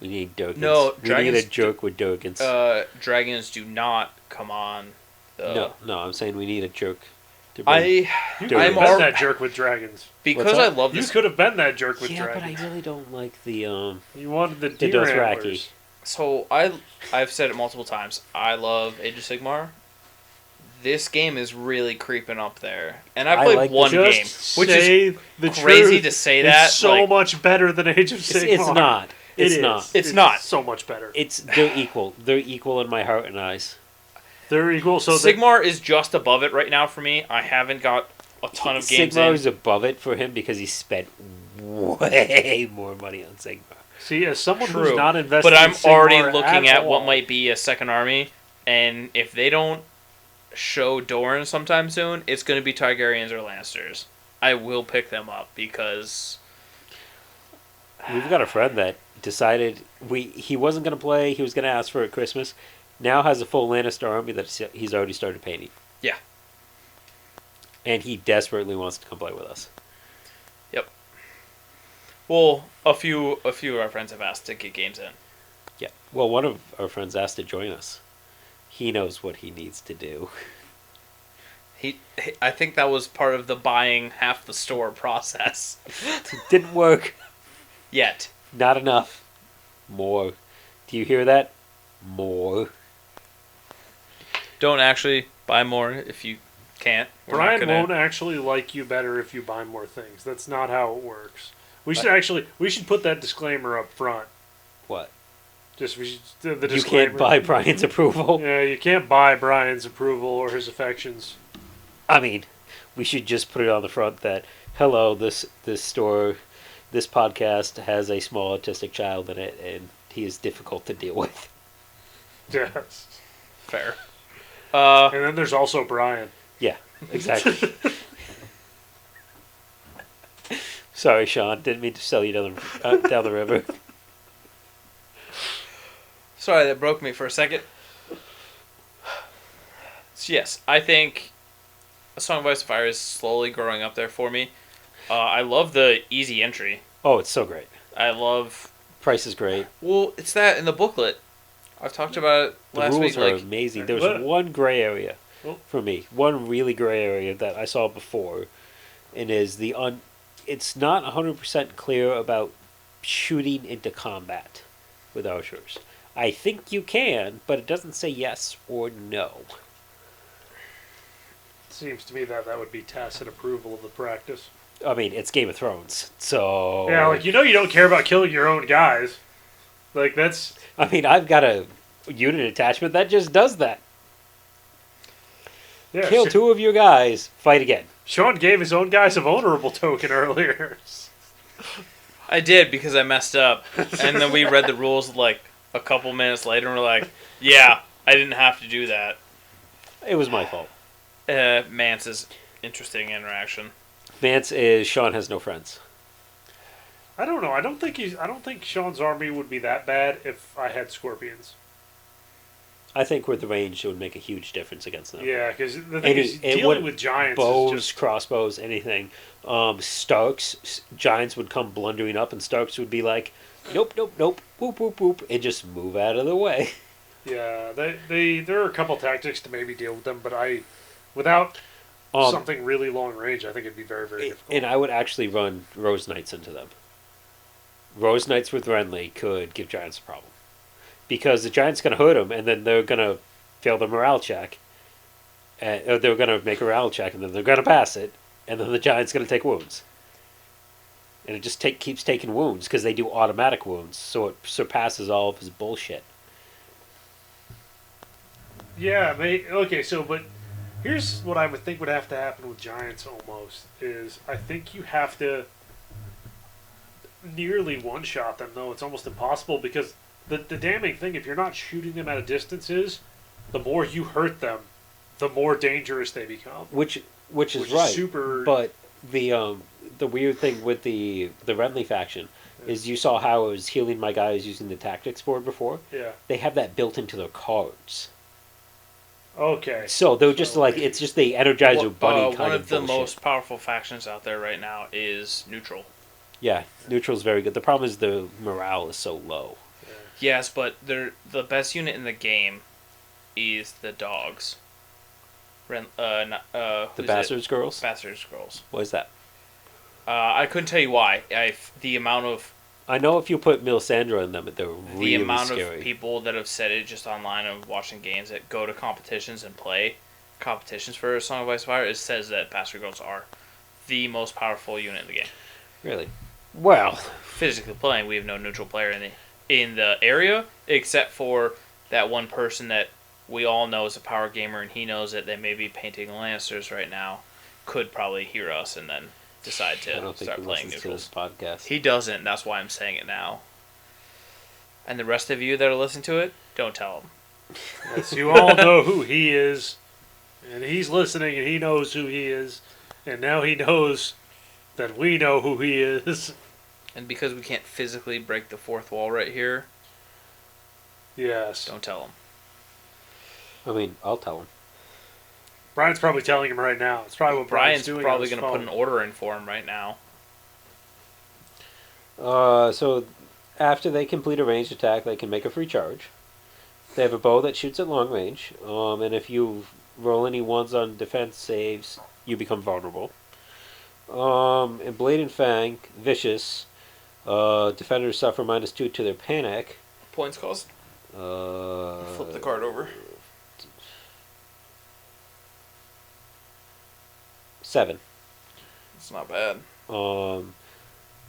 Speaker 3: We need Dokens.
Speaker 2: No,
Speaker 3: we need a joke with Dokens.
Speaker 2: Dragons do not come on the...
Speaker 3: No, I'm saying we need a joke.
Speaker 4: You could have been that jerk with dragons.
Speaker 2: Because I love this...
Speaker 4: You could have been that jerk with
Speaker 3: dragons.
Speaker 4: dragons.
Speaker 3: But I really don't like the...
Speaker 4: You wanted the deer antlers.
Speaker 2: So, I've said it multiple times. I love Age of Sigmar. This game is really creeping up there. And I played one game, which is crazy to say that.
Speaker 4: It's so much better than Age of Sigmar.
Speaker 3: It's not.
Speaker 2: It's not.
Speaker 4: So much better.
Speaker 3: They're equal. They're equal in my heart and eyes.
Speaker 4: They're equal. So
Speaker 2: Sigmar is just above it right now for me. I haven't got a ton of games
Speaker 3: Sigmar is above it for him because he spent way more money on Sigmar.
Speaker 4: See, as someone who's not invested
Speaker 2: but I'm
Speaker 4: in Sigmar
Speaker 2: already looking at
Speaker 4: all.
Speaker 2: what might be a second army, and if they don't show Dorne sometime soon, it's going to be Targaryens or Lannisters. I will pick them up because...
Speaker 3: We've got a friend that decided he wasn't going to play, he was going to ask for it at Christmas, now has a full Lannister army that he's already started painting.
Speaker 2: Yeah.
Speaker 3: And he desperately wants to come play with us.
Speaker 2: Yep. Well, a few of our friends have asked to get games in.
Speaker 3: Yeah. Well, one of our friends asked to join us. He knows what he needs to do.
Speaker 2: I think that was part of the buying half the store process.
Speaker 3: It didn't work.
Speaker 2: Yet.
Speaker 3: Not enough. More. Do you hear that? More.
Speaker 2: Don't actually buy more if you can't.
Speaker 4: Brian won't actually like you better if you buy more things. That's not how it works. We should put that disclaimer up front.
Speaker 3: What?
Speaker 4: The disclaimer.
Speaker 3: You can't buy Brian's approval.
Speaker 4: Yeah, you can't buy Brian's approval or his affections.
Speaker 3: I mean, we should just put it on the front that, hello, this store, this podcast has a small autistic child in it, and he is difficult to deal with.
Speaker 4: Yes.
Speaker 2: Fair.
Speaker 4: And then there's also Brian.
Speaker 3: Yeah, exactly. Sorry, Sean. Didn't mean to sell you down the river.
Speaker 2: Sorry, that broke me for a second. So yes, I think A Song of Ice and Fire is slowly growing up there for me. I love the easy entry.
Speaker 3: Oh, it's so great.
Speaker 2: I love.
Speaker 3: Price is great.
Speaker 2: Well, it's that in the booklet. I've talked about it
Speaker 3: The
Speaker 2: last
Speaker 3: rules
Speaker 2: week.
Speaker 3: are
Speaker 2: Like,
Speaker 3: amazing. There's
Speaker 4: What?
Speaker 3: one gray area
Speaker 4: Oh.
Speaker 3: for me. One really gray area that I saw before, and is the It's not 100% clear about shooting into combat with archers. I think you can, but it doesn't say yes or no.
Speaker 4: Seems to me that would be tacit approval of the practice.
Speaker 3: I mean, it's Game of Thrones, so
Speaker 4: Yeah, like you don't care about killing your own guys. Like that's
Speaker 3: I mean, I've got a unit attachment that just does that.
Speaker 4: yeah.
Speaker 3: Kill two of your guys, fight again.
Speaker 4: Sean gave his own guys a vulnerable token earlier.
Speaker 2: I did because I messed up, and then we read the rules like a couple minutes later, and we're like, "Yeah, I didn't have to do that."
Speaker 3: It was my fault.
Speaker 2: Mance's interesting interaction.
Speaker 3: Vance is Sean has no friends.
Speaker 4: I don't know. I don't think Sean's army would be that bad if I had scorpions.
Speaker 3: I think with the range, it would make a huge difference against them.
Speaker 4: Yeah, because the thing is,
Speaker 3: it
Speaker 4: dealing
Speaker 3: would-
Speaker 4: with giants
Speaker 3: Bows,
Speaker 4: is just
Speaker 3: crossbows, anything. Giants would come blundering up, and Starks would be like, "Nope, nope, nope, whoop, whoop, whoop," and just move out of the way.
Speaker 4: yeah. There are a couple tactics to maybe deal with them, but without something really long range, I think it'd be very very difficult.
Speaker 3: And I would actually run Rose Knights into them. Rose Knights with Renly could give Giants a problem. Because the Giants going to hurt them, and then they're going to fail the morale check. Or they're going to make a morale check, and then they're going to pass it, and then the Giants going to take wounds. And it just keeps taking wounds, because they do automatic wounds, so it surpasses all of his bullshit.
Speaker 4: Yeah, okay, so, but here's what I would think would have to happen with Giants almost, is I think you have to nearly one-shot them, though. It's almost impossible, because the damning thing, if you're not shooting them at a distance, is the more you hurt them, the more dangerous they become.
Speaker 3: Which is
Speaker 4: Which
Speaker 3: right.
Speaker 4: is super...
Speaker 3: But the weird thing with the Renly faction is you saw how I was healing my guys using the tactics board before.
Speaker 4: Yeah.
Speaker 3: They have that built into their cards.
Speaker 4: Okay.
Speaker 3: So they're just like, it's just the Energizer Bunny kind
Speaker 2: One
Speaker 3: of
Speaker 2: of the
Speaker 3: bullshit.
Speaker 2: most powerful factions out there right now is neutral.
Speaker 3: Yeah, neutral's very good. The problem is the morale is so low.
Speaker 2: Yes, but the best unit in the game is the dogs.
Speaker 3: The Bastards Girls?
Speaker 2: Bastards Girls.
Speaker 3: What is that?
Speaker 2: I couldn't tell you why. The amount of
Speaker 3: I know if you put Melisandre in them, they're really
Speaker 2: the amount
Speaker 3: scary.
Speaker 2: of people that have said it just online and watching games that go to competitions and play competitions for Song of Ice and Fire, it says that Bastard Girls are the most powerful unit in the game.
Speaker 3: Really? Well,
Speaker 2: Physically playing, we have no neutral player in the area except for that one person that we all know is a power gamer, and he knows that they may be painting Lannisters right now. Could probably hear us and then decide
Speaker 3: I
Speaker 2: to
Speaker 3: don't think
Speaker 2: start
Speaker 3: he
Speaker 2: playing
Speaker 3: listens to
Speaker 2: neutrals.
Speaker 3: this podcast.
Speaker 2: He doesn't. That's why I'm saying it now. And the rest of you that are listening to it, don't tell him.
Speaker 4: Yes, you all know who he is, and he's listening, and he knows who he is, and now he knows that we know who he is.
Speaker 2: And because we can't physically break the fourth wall right here,
Speaker 4: Yes.
Speaker 2: don't tell him.
Speaker 3: I mean, I'll tell him.
Speaker 4: Brian's probably telling him right now. It's probably what
Speaker 2: Brian's
Speaker 4: doing.
Speaker 2: probably
Speaker 4: going
Speaker 2: going
Speaker 4: to
Speaker 2: to put an order in for him right now.
Speaker 3: So after they complete a ranged attack, they can make a free charge. They have a bow that shoots at long range, and if you roll any ones on defense saves, you become vulnerable. And Blade and Fang, vicious. Defenders suffer -2 to their panic.
Speaker 2: Points cost? Flip the card over.
Speaker 3: 7.
Speaker 2: It's not bad.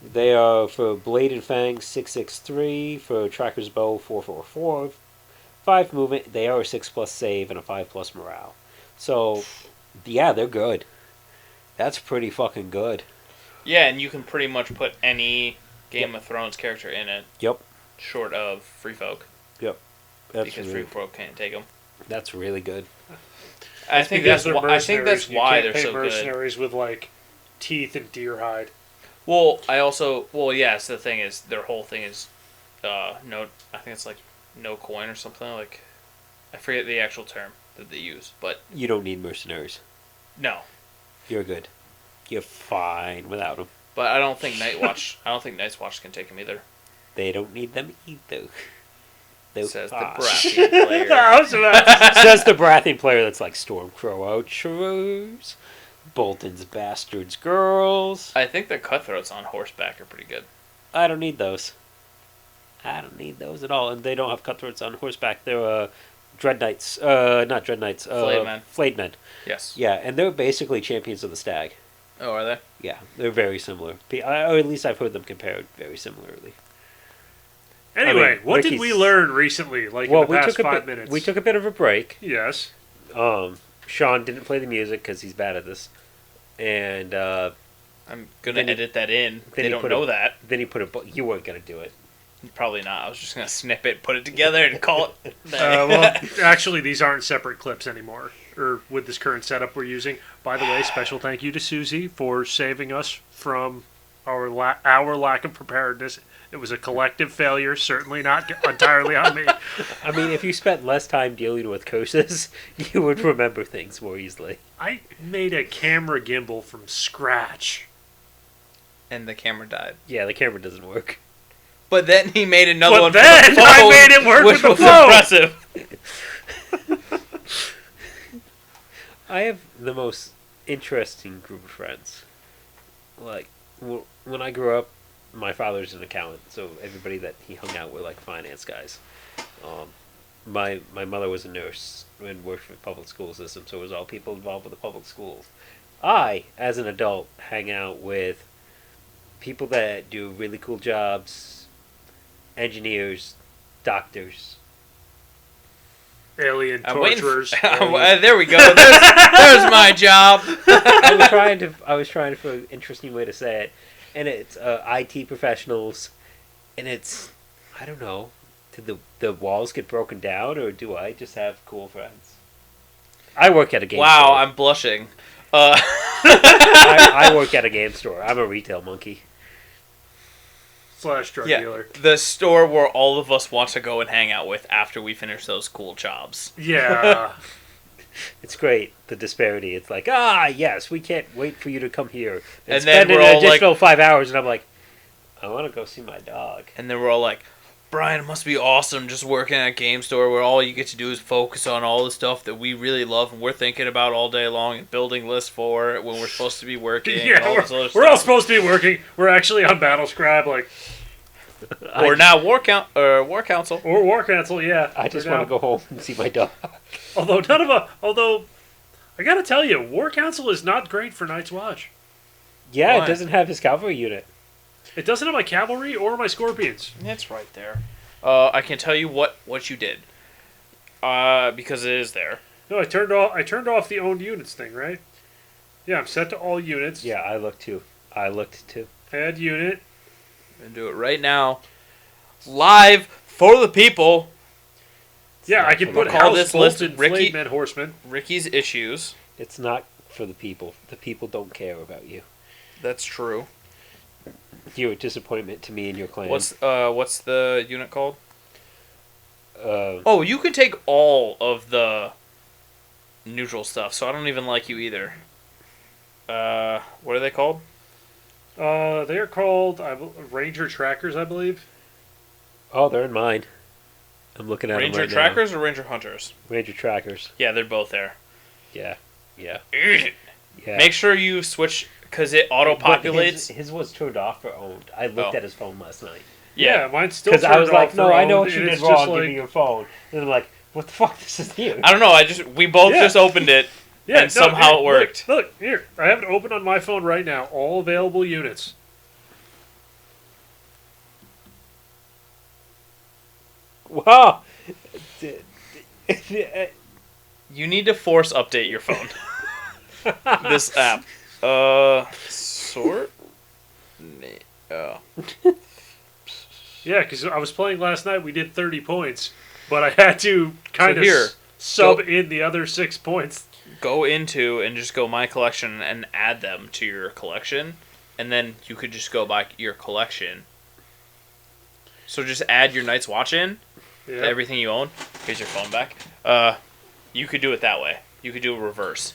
Speaker 3: They are for Blade and Fang 663, for Tracker's Bow 444, 5 movement. They are a 6+ save and a 5+ morale. So, yeah, they're good. That's pretty fucking good.
Speaker 2: Yeah, and you can pretty much put any Game of Thrones character in it.
Speaker 3: Yep.
Speaker 2: Short of Free Folk.
Speaker 3: Yep. That's
Speaker 2: Because
Speaker 3: really,
Speaker 2: Free Folk can't take them.
Speaker 3: that's really good.
Speaker 2: I think
Speaker 4: because
Speaker 2: that's
Speaker 4: they're
Speaker 2: why. I think that's
Speaker 4: mercenaries, and
Speaker 2: why
Speaker 4: you
Speaker 2: they're
Speaker 4: can't
Speaker 2: so
Speaker 4: pay
Speaker 2: good.
Speaker 4: mercenaries with like teeth and deer hide.
Speaker 2: Well, yes. The thing is, their whole thing is, no. I think it's like no coin or something. Like, I forget the actual term. that they use. But
Speaker 3: You don't need mercenaries.
Speaker 2: no.
Speaker 3: You're good. You're fine without them.
Speaker 2: But I don't think Night's Watch can take him either.
Speaker 3: They don't need them either. They're
Speaker 2: Says the
Speaker 3: fine.
Speaker 2: Baratheon player.
Speaker 4: I was about to-
Speaker 3: Says the Baratheon player that's like Stormcrow outros, Bolton's bastards girls.
Speaker 2: I think the Cutthroats on horseback are pretty good.
Speaker 3: I don't need those. I don't need those at all. And they don't have cutthroats on horseback. They're Dread Knights. Not Dread Knights.
Speaker 2: Flayed Men.
Speaker 3: Flayed Men.
Speaker 2: Yes.
Speaker 3: Yeah, and they're basically champions of the stag.
Speaker 2: Oh, are they?
Speaker 3: Yeah, they're very similar. Or at least I've heard them compared very similarly.
Speaker 4: Anyway,
Speaker 3: I mean,
Speaker 4: what did
Speaker 3: Ricky's-
Speaker 4: we learn recently? Like in the past 5 minutes.
Speaker 3: We took a bit of a break.
Speaker 4: Yes.
Speaker 3: Sean didn't play the music because he's bad at this, and
Speaker 2: I'm going to
Speaker 3: Then he-
Speaker 2: edit that in.
Speaker 3: then
Speaker 2: They
Speaker 3: he
Speaker 2: don't
Speaker 3: put
Speaker 2: know
Speaker 3: a-
Speaker 2: that.
Speaker 3: then he put a. You weren't gonna do it.
Speaker 2: Probably not. I was just going to snip it, put it together, and call it.
Speaker 4: Well, actually, these aren't separate clips anymore. Or with this current setup we're using. By the way, special thank you to Susie for saving us from our lack of preparedness. It was a collective failure, certainly not entirely on me.
Speaker 3: I mean, if you spent less time dealing with curses, you would remember things more easily.
Speaker 4: I made a camera gimbal from scratch.
Speaker 2: And the camera died.
Speaker 3: Yeah, the camera doesn't work.
Speaker 2: But then he made another
Speaker 4: But
Speaker 2: one
Speaker 4: then
Speaker 2: for the phone,
Speaker 4: I made it work
Speaker 2: which
Speaker 4: with the
Speaker 2: was
Speaker 4: phone.
Speaker 2: impressive.
Speaker 3: I have the most interesting group of friends. Like, when I grew up, my father's an accountant, so everybody that he hung out with, like, finance guys. My mother was a nurse and worked for the public school system, so it was all people involved with the public schools. I, as an adult, hang out with people that do really cool jobs, engineers, doctors.
Speaker 4: Alien
Speaker 2: I'm waiting
Speaker 4: torturers.
Speaker 2: there we go. There's my job.
Speaker 3: I was trying for an interesting way to say it, and it's IT professionals, and it's, I don't know, did the walls get broken down, or do I just have cool friends? I work at a game store.
Speaker 2: Wow, I'm blushing.
Speaker 3: I work at a game store. I'm a retail monkey.
Speaker 4: / drug
Speaker 2: Yeah,
Speaker 4: dealer.
Speaker 2: the store where all of us want to go and hang out with after we finish those cool jobs.
Speaker 4: Yeah.
Speaker 3: It's great, the disparity. It's like, yes, we can't wait for you to come here and
Speaker 2: And then
Speaker 3: spend
Speaker 2: we're
Speaker 3: an
Speaker 2: all
Speaker 3: additional 5 hours. And I'm like, I want to go see my dog.
Speaker 2: And then we're all like, Brian, it must be awesome just working at a game store where all you get to do is focus on all the stuff that we really love and we're thinking about all day long and building lists for when we're supposed to be working. and all this other
Speaker 4: we're all
Speaker 2: stuff.
Speaker 4: supposed to be working. We're actually on Battlescribe, like,
Speaker 2: Or now War Council.
Speaker 4: or War Council. Yeah.
Speaker 3: I just
Speaker 4: We're
Speaker 3: want to
Speaker 4: now-
Speaker 3: go home and see my dog.
Speaker 4: Although I gotta tell you, War Council is not great for Night's Watch.
Speaker 3: Yeah,
Speaker 2: Why?
Speaker 3: it doesn't have his cavalry unit.
Speaker 4: It doesn't have my cavalry or my scorpions.
Speaker 2: It's right there. I can tell you what you did. Because it is there.
Speaker 4: No, I turned off the owned units thing, right? Yeah, I'm set to all units.
Speaker 3: Yeah, I looked too.
Speaker 4: Add unit.
Speaker 2: And do it right now. Live for the people.
Speaker 4: Yeah, I can
Speaker 3: for
Speaker 4: put
Speaker 3: the-
Speaker 2: Call
Speaker 4: House
Speaker 2: this list
Speaker 4: Bolton,
Speaker 2: Ricky-
Speaker 4: Flayed Men, Horsemen.
Speaker 2: Ricky's issues.
Speaker 3: It's not for the people. The people don't care about you.
Speaker 2: That's true.
Speaker 3: You're a disappointment to me and your clan.
Speaker 2: What's the unit called?
Speaker 3: Uh,
Speaker 2: Oh, you can take all of the neutral stuff, so I don't even like you either. What are they called?
Speaker 4: They are called Ranger Trackers, I believe.
Speaker 3: oh, they're in mine. I'm looking at
Speaker 2: Ranger
Speaker 3: them right
Speaker 2: Trackers or Ranger Hunters?
Speaker 3: now. Ranger trackers.
Speaker 2: Yeah, they're both there.
Speaker 3: Yeah. Yeah.
Speaker 2: Make sure you switch, because it auto-populates.
Speaker 3: His was turned off for owned. I looked
Speaker 2: Oh.
Speaker 3: at his phone last night.
Speaker 4: Yeah, mine's still
Speaker 3: Because
Speaker 4: turned
Speaker 3: I was like,
Speaker 4: off
Speaker 3: no,
Speaker 4: for
Speaker 3: I know
Speaker 4: owned,
Speaker 3: what you
Speaker 4: and
Speaker 3: did
Speaker 4: it's
Speaker 3: wrong.
Speaker 4: just
Speaker 3: Give
Speaker 4: like-
Speaker 3: me your phone. And I'm like, what the fuck? This is you.
Speaker 2: I don't know. We both
Speaker 4: Yeah.
Speaker 2: just opened it,
Speaker 4: Yeah,
Speaker 2: and somehow it worked.
Speaker 4: Look, here. I have it open on my phone right now. All available units.
Speaker 3: Wow.
Speaker 2: You need to force update your phone. This app. Sort? Oh.
Speaker 4: Yeah, because I was playing last night. We did 30 points, but I had to kind of
Speaker 2: here,
Speaker 4: sub
Speaker 2: go-
Speaker 4: in the other 6 points.
Speaker 2: Go into and just go My Collection and add them to your collection. And then you could just go by your collection. So just add your Night's Watch in.
Speaker 4: Yeah.
Speaker 2: To everything you own. Here's your phone back. you could do it that way. You could do a reverse.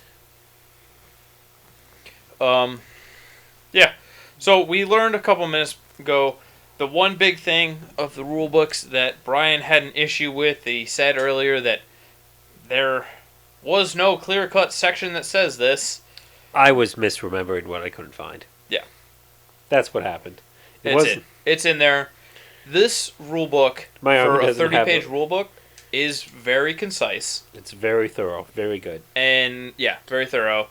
Speaker 2: Yeah. So we learned a couple minutes ago the one big thing of the rule books that Brian had an issue with. He said earlier that there was no clear-cut section that says this.
Speaker 3: I was misremembering what I couldn't find.
Speaker 2: Yeah.
Speaker 3: That's what happened.
Speaker 2: It's in there. This rule book,
Speaker 3: My
Speaker 2: for
Speaker 3: army
Speaker 2: a
Speaker 3: doesn't have
Speaker 2: 30-page
Speaker 3: a-
Speaker 2: rule book, is very concise.
Speaker 3: It's very thorough. Very good.
Speaker 2: And, yeah, very thorough.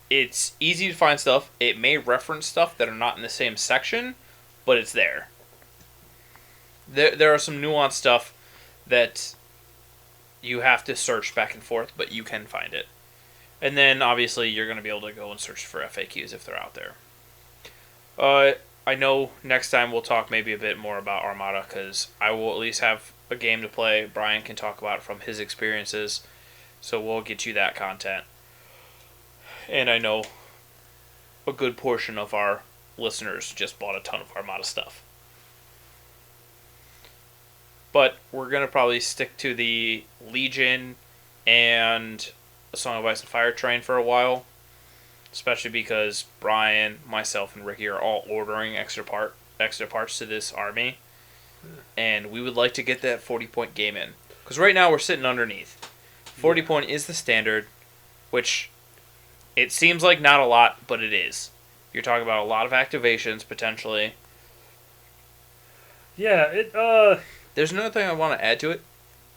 Speaker 2: It's easy to find stuff. It may reference stuff that are not in the same section, but it's there. There are some nuanced stuff that you have to search back and forth, but you can find it. And then, obviously, you're going to be able to go and search for FAQs if they're out there. I know next time we'll talk maybe a bit more about Armada, because I will at least have a game to play. Brian can talk about it from his experiences, so we'll get you that content. And I know a good portion of our listeners just bought a ton of Armada stuff. But we're going to probably stick to the Legion and A Song of Ice and Fire train for a while. Especially because Brian, myself, and Ricky are all ordering extra parts to this army. And we would like to get that 40-point game in. Because right now we're sitting underneath. 40 point is the standard, which it seems like not a lot, but it is. You're talking about a lot of activations, potentially.
Speaker 4: Yeah,
Speaker 2: There's another thing I want to add to it.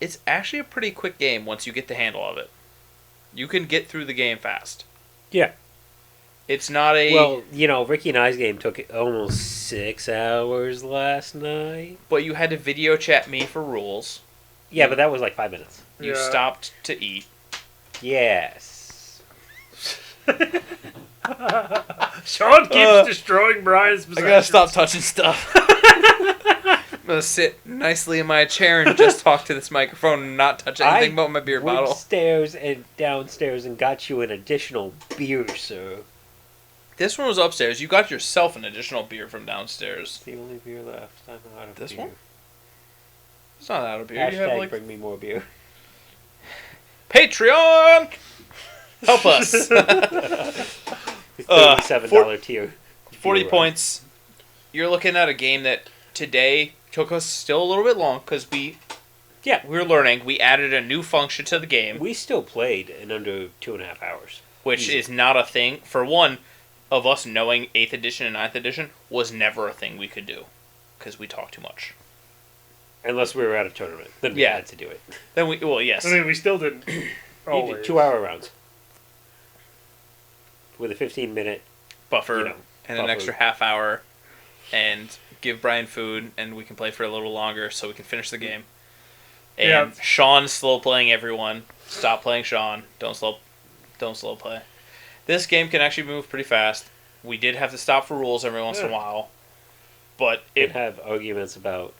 Speaker 2: It's actually a pretty quick game once you get the handle of it. You can get through the game fast.
Speaker 3: Yeah.
Speaker 2: It's not a...
Speaker 3: Well, Ricky and I's game took almost 6 hours last night.
Speaker 2: But you had to video chat me for rules.
Speaker 3: Yeah, but that was like 5 minutes.
Speaker 2: You
Speaker 4: Yeah.
Speaker 2: stopped to eat.
Speaker 3: Yes.
Speaker 4: Sean keeps destroying Brian's
Speaker 2: I
Speaker 4: possessions.
Speaker 2: gotta stop touching stuff. I'm gonna sit nicely in my chair and just talk to this microphone and not touch anything but my beer
Speaker 3: went
Speaker 2: bottle.
Speaker 3: upstairs and downstairs and got you an additional beer, sir.
Speaker 2: This one was upstairs. You got yourself an additional beer from downstairs.
Speaker 3: It's the only beer left. I'm out of
Speaker 2: This
Speaker 3: beer.
Speaker 2: one? It's not out of beer.
Speaker 3: Hashtag
Speaker 2: You have like
Speaker 3: bring me more beer.
Speaker 2: Patreon. Help us.
Speaker 3: The $37 tier.
Speaker 2: 40 points. You're looking at a game that today took us still a little bit long because we were learning. We added a new function to the game,
Speaker 3: We still played in under 2.5 hours.
Speaker 2: which
Speaker 3: Easy.
Speaker 2: is not a thing. For one, of us knowing 8th edition and 9th edition was never a thing we could do because we talk too much.
Speaker 3: Unless we were at a tournament. Then we
Speaker 2: Yeah.
Speaker 3: had to do it.
Speaker 2: Then yes.
Speaker 4: I mean, we still didn't.
Speaker 3: You
Speaker 4: Always.
Speaker 3: did 2-hour rounds. With a 15-minute
Speaker 2: buffer
Speaker 3: and
Speaker 2: and an extra half hour and give Brian food and we can play for a little longer so we can finish the game. And
Speaker 4: Yeah.
Speaker 2: Sean's slow playing everyone. Stop playing Sean. Don't slow play. This game can actually move pretty fast. We did have to stop for rules every once in a while. But
Speaker 3: and have arguments about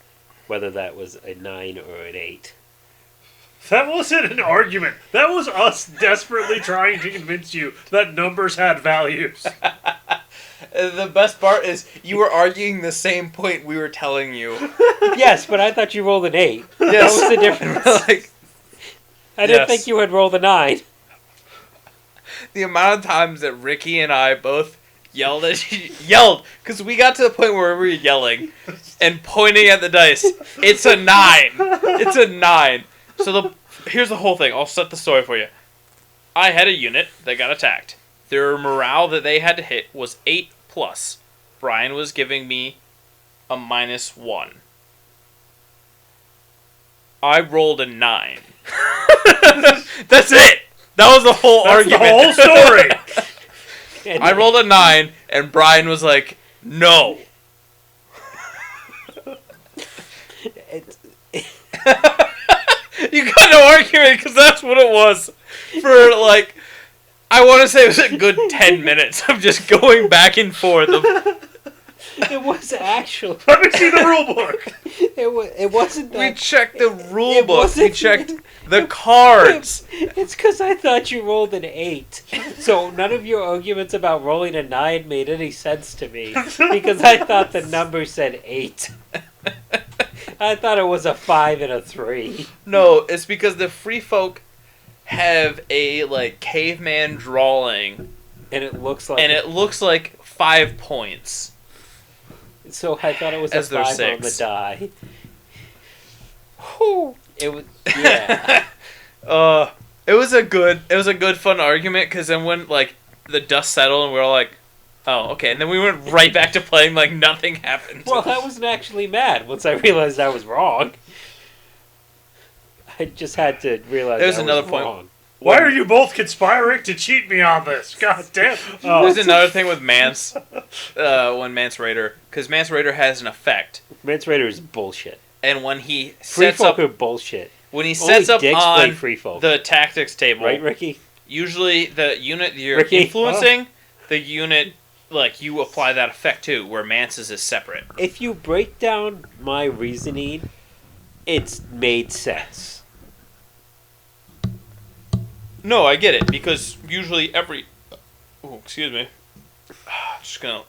Speaker 3: whether that was a 9 or an 8.
Speaker 4: That wasn't an argument. That was us desperately trying to convince you that numbers had values.
Speaker 2: the best part is you were arguing the same point we were telling you.
Speaker 3: Yes, but I thought you rolled an 8.
Speaker 2: Yes.
Speaker 3: That was the difference.
Speaker 2: Like,
Speaker 3: I didn't
Speaker 2: yes.
Speaker 3: think you had rolled a 9.
Speaker 2: the amount of times that Ricky and I both yelled because we got to the point where we were yelling and pointing at the dice. It's a 9. It's a 9. So here's the whole thing. I'll set the story for you. I had a unit that got attacked. Their morale that they had to hit was 8+. Brian was giving me a -1. I rolled a 9. That's it. That was the whole argument.
Speaker 4: The whole story.
Speaker 3: And
Speaker 2: I rolled a 9, and Brian was like, "No." You got no argument because that's what it was for like. I want to say it was a good 10 minutes of just going back and forth.
Speaker 3: It was actually.
Speaker 4: Let me see the rule book.
Speaker 3: It wasn't that.
Speaker 2: We checked the rule
Speaker 3: It
Speaker 2: book. We
Speaker 3: wasn't-
Speaker 2: checked the cards.
Speaker 3: It's because I thought you rolled an 8. So none of your arguments about rolling a 9 made any sense to me. Because I thought the number said 8. I thought it was a 5 and a 3.
Speaker 2: No, it's because the free folk have a like caveman drawing,
Speaker 3: And it looks like
Speaker 2: 5 points.
Speaker 3: So I thought it was
Speaker 2: As
Speaker 3: a
Speaker 2: their
Speaker 3: 5 on the
Speaker 2: 6.
Speaker 3: die. Whew. It was yeah.
Speaker 2: It was a good fun argument because then when like the dust settled and we were all like, oh okay, and then we went right back to playing like nothing happened.
Speaker 3: Well, I wasn't actually mad once I realized I was wrong. I just had to realize
Speaker 2: There's
Speaker 3: I
Speaker 2: another
Speaker 3: was
Speaker 2: point.
Speaker 3: wrong.
Speaker 4: Why are you both conspiring to cheat me on this? God damn.
Speaker 2: There's another thing with Mance, when Mance Raider, because Mance Raider has an effect,
Speaker 3: Mance Raider is bullshit.
Speaker 2: and when he
Speaker 3: Free
Speaker 2: sets
Speaker 3: folk
Speaker 2: up,
Speaker 3: are bullshit.
Speaker 2: when he
Speaker 3: Only
Speaker 2: sets up
Speaker 3: dicks play
Speaker 2: on
Speaker 3: free folk.
Speaker 2: the tactics table,
Speaker 3: Right, Ricky?
Speaker 2: usually the unit you're
Speaker 3: Ricky?
Speaker 2: influencing, the unit like you apply that effect to, where Mance's is separate.
Speaker 3: If you break down my reasoning, it's made sense.
Speaker 2: No, I get it, because usually every... Oh, excuse me. Just gonna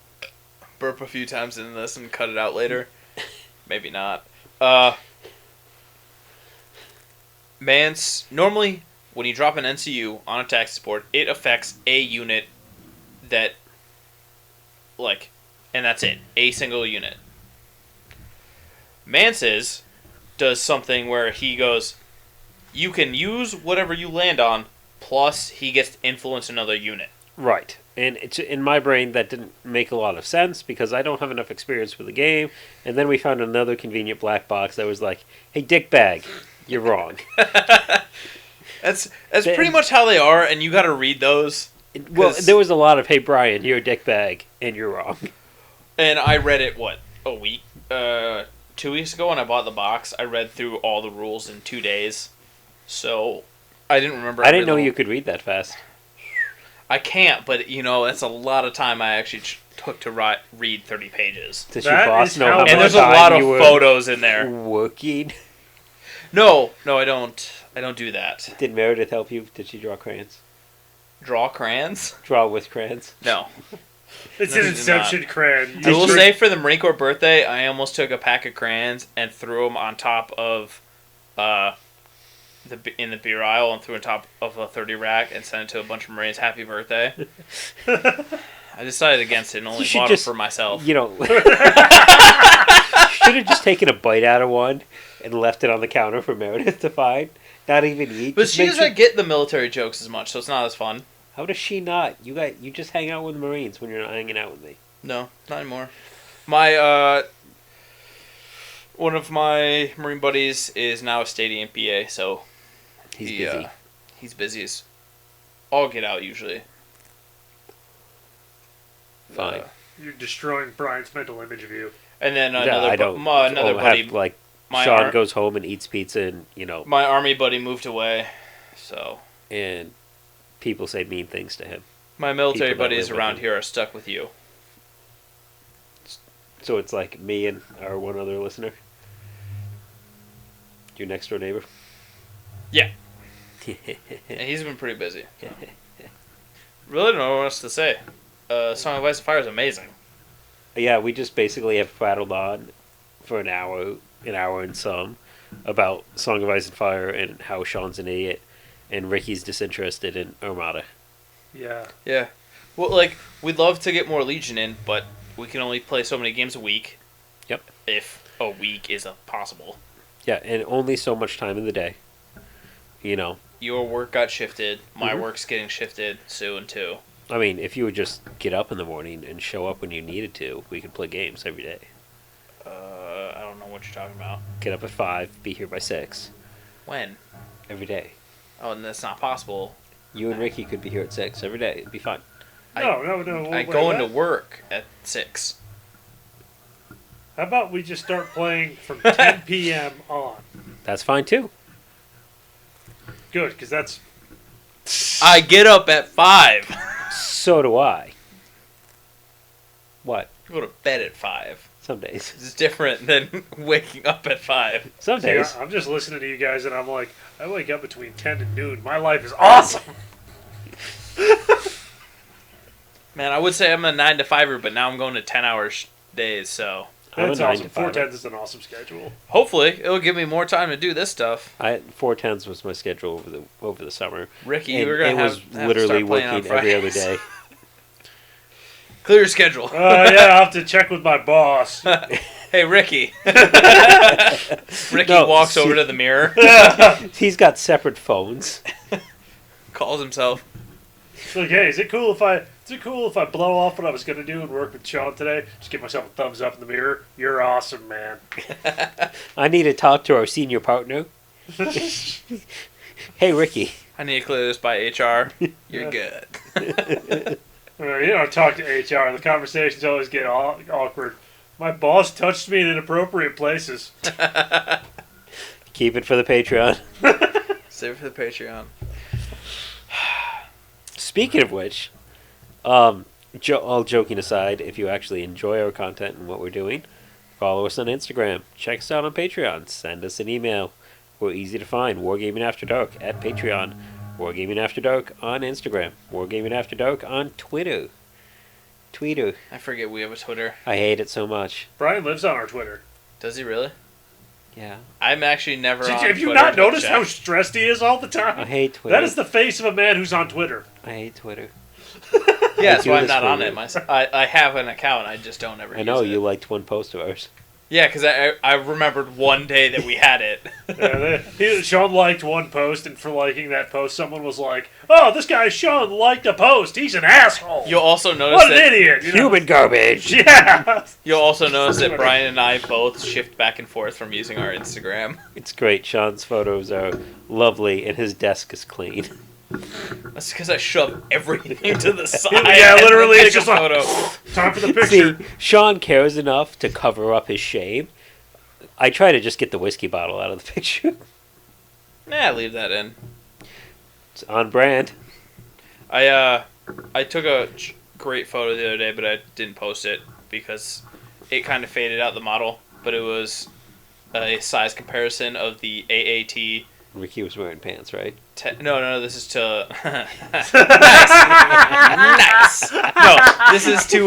Speaker 2: burp a few times in this and cut it out later. Maybe not. Mance, normally, when you drop an NCU on a tax support, it affects a unit that, like, and that's it. A single unit. Mance's does something where he goes, you can use whatever you land on, plus he gets to influence another unit.
Speaker 3: Right. And it's in my brain that didn't make a lot of sense because I don't have enough experience with the game. And then we found another convenient black box that was like, "Hey, dickbag, you're wrong."
Speaker 2: That's pretty much how they are, and you got to read those.
Speaker 3: Well, there was a lot of, "Hey, Brian, you're a dickbag, and you're wrong."
Speaker 2: And I read it 2 weeks ago when I bought the box. I read through all the rules in 2 days, so I didn't remember.
Speaker 3: I didn't know you could read that fast.
Speaker 2: I can't, but that's a lot of time I actually took to read 30 pages.
Speaker 3: Does
Speaker 4: That
Speaker 3: your boss
Speaker 4: is
Speaker 3: know
Speaker 4: how
Speaker 3: how
Speaker 4: much
Speaker 3: much
Speaker 2: And there's a
Speaker 3: time
Speaker 2: lot of
Speaker 3: you were
Speaker 2: photos in there.
Speaker 3: working?
Speaker 2: No, I don't. I don't do that.
Speaker 3: Did Meredith help you? Did she draw crayons?
Speaker 2: Draw crayons?
Speaker 3: Draw with crayons?
Speaker 2: No.
Speaker 4: It's
Speaker 2: No,
Speaker 4: an
Speaker 2: she did
Speaker 4: Inception crayon.
Speaker 2: I will say for the Marine Corps birthday, I almost took a pack of crayons and threw them on top of in the beer aisle and threw on top of a 30 rack and sent it to a bunch of Marines. Happy birthday. I decided against it and only bought them for myself.
Speaker 3: You know, should have just taken a bite out of one and left it on the counter for Meredith to find. Not even eat.
Speaker 2: But
Speaker 3: Just
Speaker 2: she
Speaker 3: make
Speaker 2: doesn't
Speaker 3: sure-
Speaker 2: get the military jokes as much, so it's not as fun.
Speaker 3: How does she not? You just hang out with the Marines when you're not hanging out with me.
Speaker 2: No, not anymore. My one of my Marine buddies is now a stadium PA, so
Speaker 3: He's busy.
Speaker 2: He's busy as all get out usually.
Speaker 3: Fine.
Speaker 4: You're destroying Brian's mental image of you.
Speaker 2: And then
Speaker 3: Yeah,
Speaker 2: another
Speaker 3: I don't.
Speaker 2: another buddy,
Speaker 3: have, like
Speaker 2: my
Speaker 3: Sean goes home and eats pizza, and
Speaker 2: my army buddy moved away, so
Speaker 3: and people say mean things to him.
Speaker 2: my military
Speaker 3: People that
Speaker 2: buddies
Speaker 3: live with
Speaker 2: around
Speaker 3: him.
Speaker 2: here are stuck with you.
Speaker 3: So it's like me and our one other listener. Your next door neighbor.
Speaker 2: Yeah. And he's been pretty busy. Really don't know what else to say. Song of Ice and Fire is amazing.
Speaker 3: Yeah, we just basically have prattled on for an hour and some, about Song of Ice and Fire and how Sean's an idiot, and Ricky's disinterested in Armada.
Speaker 4: Yeah.
Speaker 2: Yeah. Well, like, we'd love to get more Legion in, but we can only play so many games a week.
Speaker 3: Yep.
Speaker 2: If a week is possible.
Speaker 3: Yeah, and only so much time in the day.
Speaker 2: Your work got shifted. My
Speaker 3: Mhm.
Speaker 2: work's getting shifted soon, too.
Speaker 3: I mean, if you would just get up in the morning and show up when you needed to, we could play games every day.
Speaker 2: I don't know what you're talking about.
Speaker 3: Get up at 5, be here by 6,
Speaker 2: When?
Speaker 3: every day.
Speaker 2: Oh, and that's not possible.
Speaker 3: You and Ricky could be here at 6 every day. It'd be fine.
Speaker 4: No.
Speaker 2: I
Speaker 4: wait,
Speaker 2: go
Speaker 4: what?
Speaker 2: into work at 6.
Speaker 4: How about we just start playing from 10 p.m. on?
Speaker 3: That's fine too.
Speaker 4: Good, because that's...
Speaker 2: I get up at 5.
Speaker 3: So do I. What?
Speaker 2: I go to bed at 5.
Speaker 3: Some days.
Speaker 2: It's different than waking up at 5.
Speaker 3: Some
Speaker 4: See,
Speaker 3: days.
Speaker 4: I'm just listening to you guys, and I'm like, I wake up between 10 and noon. My life is awesome!
Speaker 2: Man, I would say I'm a 9 to 5er, but now I'm going to 10-hour days, so...
Speaker 3: I'm a
Speaker 4: That's
Speaker 3: 9
Speaker 4: awesome.
Speaker 3: to 5.
Speaker 4: 410s is an awesome schedule.
Speaker 2: Hopefully, it'll give me more time to do this stuff.
Speaker 3: 410s was my schedule over the summer.
Speaker 2: Ricky,
Speaker 3: And
Speaker 2: we're gonna
Speaker 3: it
Speaker 2: have,
Speaker 3: was
Speaker 2: have to
Speaker 3: literally
Speaker 2: start playing on
Speaker 3: working every other
Speaker 2: Fridays.
Speaker 3: day.
Speaker 2: Clear your schedule.
Speaker 4: Yeah, I'll have to check with my boss.
Speaker 2: Hey, Ricky. Ricky
Speaker 3: No,
Speaker 2: walks
Speaker 3: see-
Speaker 2: over to the mirror,
Speaker 3: He's got separate phones.
Speaker 2: calls himself.
Speaker 4: It's like, hey, is it cool if I blow off what I was gonna do and work with Sean today? Just give myself a thumbs up in the mirror. You're awesome, man.
Speaker 3: I need to talk to our senior partner. Hey, Ricky.
Speaker 2: I need to clear this by HR. You're good.
Speaker 4: You don't talk to HR. The conversations always get awkward. My boss touched me in inappropriate places.
Speaker 3: Keep it for the Patreon.
Speaker 2: Save it for the Patreon.
Speaker 3: Speaking of which, all joking aside, if you actually enjoy our content and what we're doing, follow us on Instagram. Check us out on Patreon. Send us an email. We're easy to find. Wargaming After Dark at Patreon. Wargaming After Dark on Instagram. Wargaming After Dark on Twitter.
Speaker 2: I forget we have a Twitter.
Speaker 3: I hate it so much.
Speaker 4: Brian lives on our Twitter.
Speaker 2: Does he really?
Speaker 3: Yeah.
Speaker 2: I'm actually never on
Speaker 4: Have you
Speaker 2: Twitter
Speaker 4: not
Speaker 2: to
Speaker 4: noticed
Speaker 2: check.
Speaker 4: how stressed he is all the
Speaker 3: I
Speaker 4: time?
Speaker 3: hate Twitter.
Speaker 4: That is the face of a man who's on Twitter.
Speaker 3: I hate Twitter.
Speaker 2: Yeah, that's
Speaker 3: do
Speaker 2: why I'm
Speaker 3: this
Speaker 2: not
Speaker 3: for
Speaker 2: on
Speaker 3: you.
Speaker 2: it myself. I have an account. I just don't ever
Speaker 3: I
Speaker 2: use
Speaker 3: know
Speaker 2: it.
Speaker 3: you liked one post of ours.
Speaker 2: Yeah, because I remembered one day that we had it.
Speaker 4: Sean liked one post, and for liking that post, someone was like, "Oh, this guy Sean liked a post. He's an asshole.
Speaker 2: You'll also notice
Speaker 4: What an
Speaker 2: that
Speaker 4: idiot!" You know?
Speaker 3: Human garbage.
Speaker 4: Yeah.
Speaker 2: you'll also notice that Brian and I both shift back and forth from using our Instagram.
Speaker 3: It's great. Sean's photos are lovely, and his desk is clean.
Speaker 2: That's because I shove everything to the side.
Speaker 4: Yeah,
Speaker 2: and
Speaker 4: literally,
Speaker 2: take
Speaker 4: it's
Speaker 2: a
Speaker 4: just like-
Speaker 2: photo.
Speaker 4: Time for the
Speaker 3: See,
Speaker 4: picture.
Speaker 3: Sean cares enough to cover up his shame. I try to just get the whiskey bottle out of the picture.
Speaker 2: Nah, leave that in.
Speaker 3: It's on brand.
Speaker 2: I took a great photo the other day, but I didn't post it because it kind of faded out the model. But it was a size comparison of the AAT.
Speaker 3: Ricky was wearing pants, right?
Speaker 2: No, this is to nice. No, this is to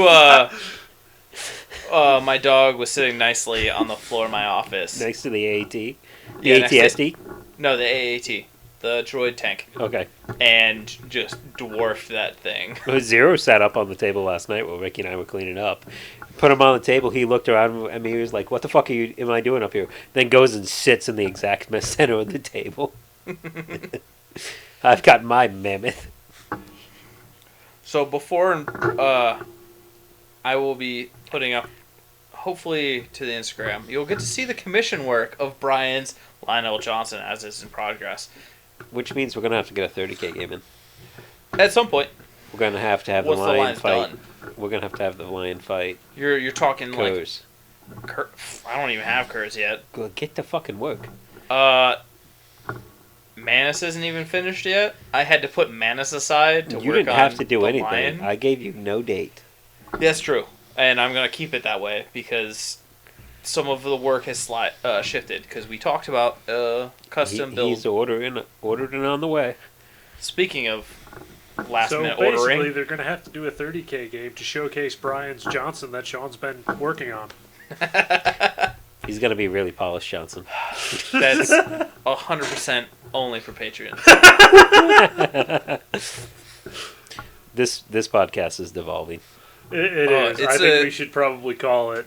Speaker 2: my dog was sitting nicely on the floor of my office.
Speaker 3: Next to the AAT. The
Speaker 2: Yeah, next to-
Speaker 3: ATSD?
Speaker 2: No, the AAT, the droid tank,
Speaker 3: Okay.
Speaker 2: and just dwarfed that thing.
Speaker 3: Zero sat up on the table last night while Ricky and I were cleaning up. Put him on the table. He looked around at me. He was like, "What the fuck am I doing up here?" Then goes and sits in the exact center of the table. I've got my mammoth.
Speaker 2: So before I will be putting up, hopefully to the Instagram, you'll get to see the commission work of Brian's Lionel Johnson as it's in progress.
Speaker 3: Which means we're going to have to get a 30K game in.
Speaker 2: At some point,
Speaker 3: We're going to have
Speaker 2: once
Speaker 3: the
Speaker 2: the
Speaker 3: lion
Speaker 2: line's
Speaker 3: fight.
Speaker 2: done,
Speaker 3: We're going to have the lion fight.
Speaker 2: you're talking like
Speaker 3: Curs.
Speaker 2: I don't even have Curs yet.
Speaker 3: Go get to fucking work.
Speaker 2: Manus isn't even finished yet. I had to put Manus aside to
Speaker 3: You
Speaker 2: work
Speaker 3: didn't
Speaker 2: on
Speaker 3: have to do
Speaker 2: the
Speaker 3: anything.
Speaker 2: lion.
Speaker 3: I gave you no date.
Speaker 2: That's true, and I'm gonna keep it that way because some of the work has shifted because we talked about custom build.
Speaker 3: He's ordered and on the way.
Speaker 2: Speaking of last
Speaker 4: So
Speaker 2: minute
Speaker 4: basically,
Speaker 2: ordering,
Speaker 4: they're going to have to do a 30K game to showcase Brian's Johnson that Sean's been working on.
Speaker 3: He's going to be really polished, Johnson.
Speaker 2: that's 100% only for Patreon.
Speaker 3: This podcast is devolving.
Speaker 4: It is. I
Speaker 2: it's
Speaker 4: think we should probably call it.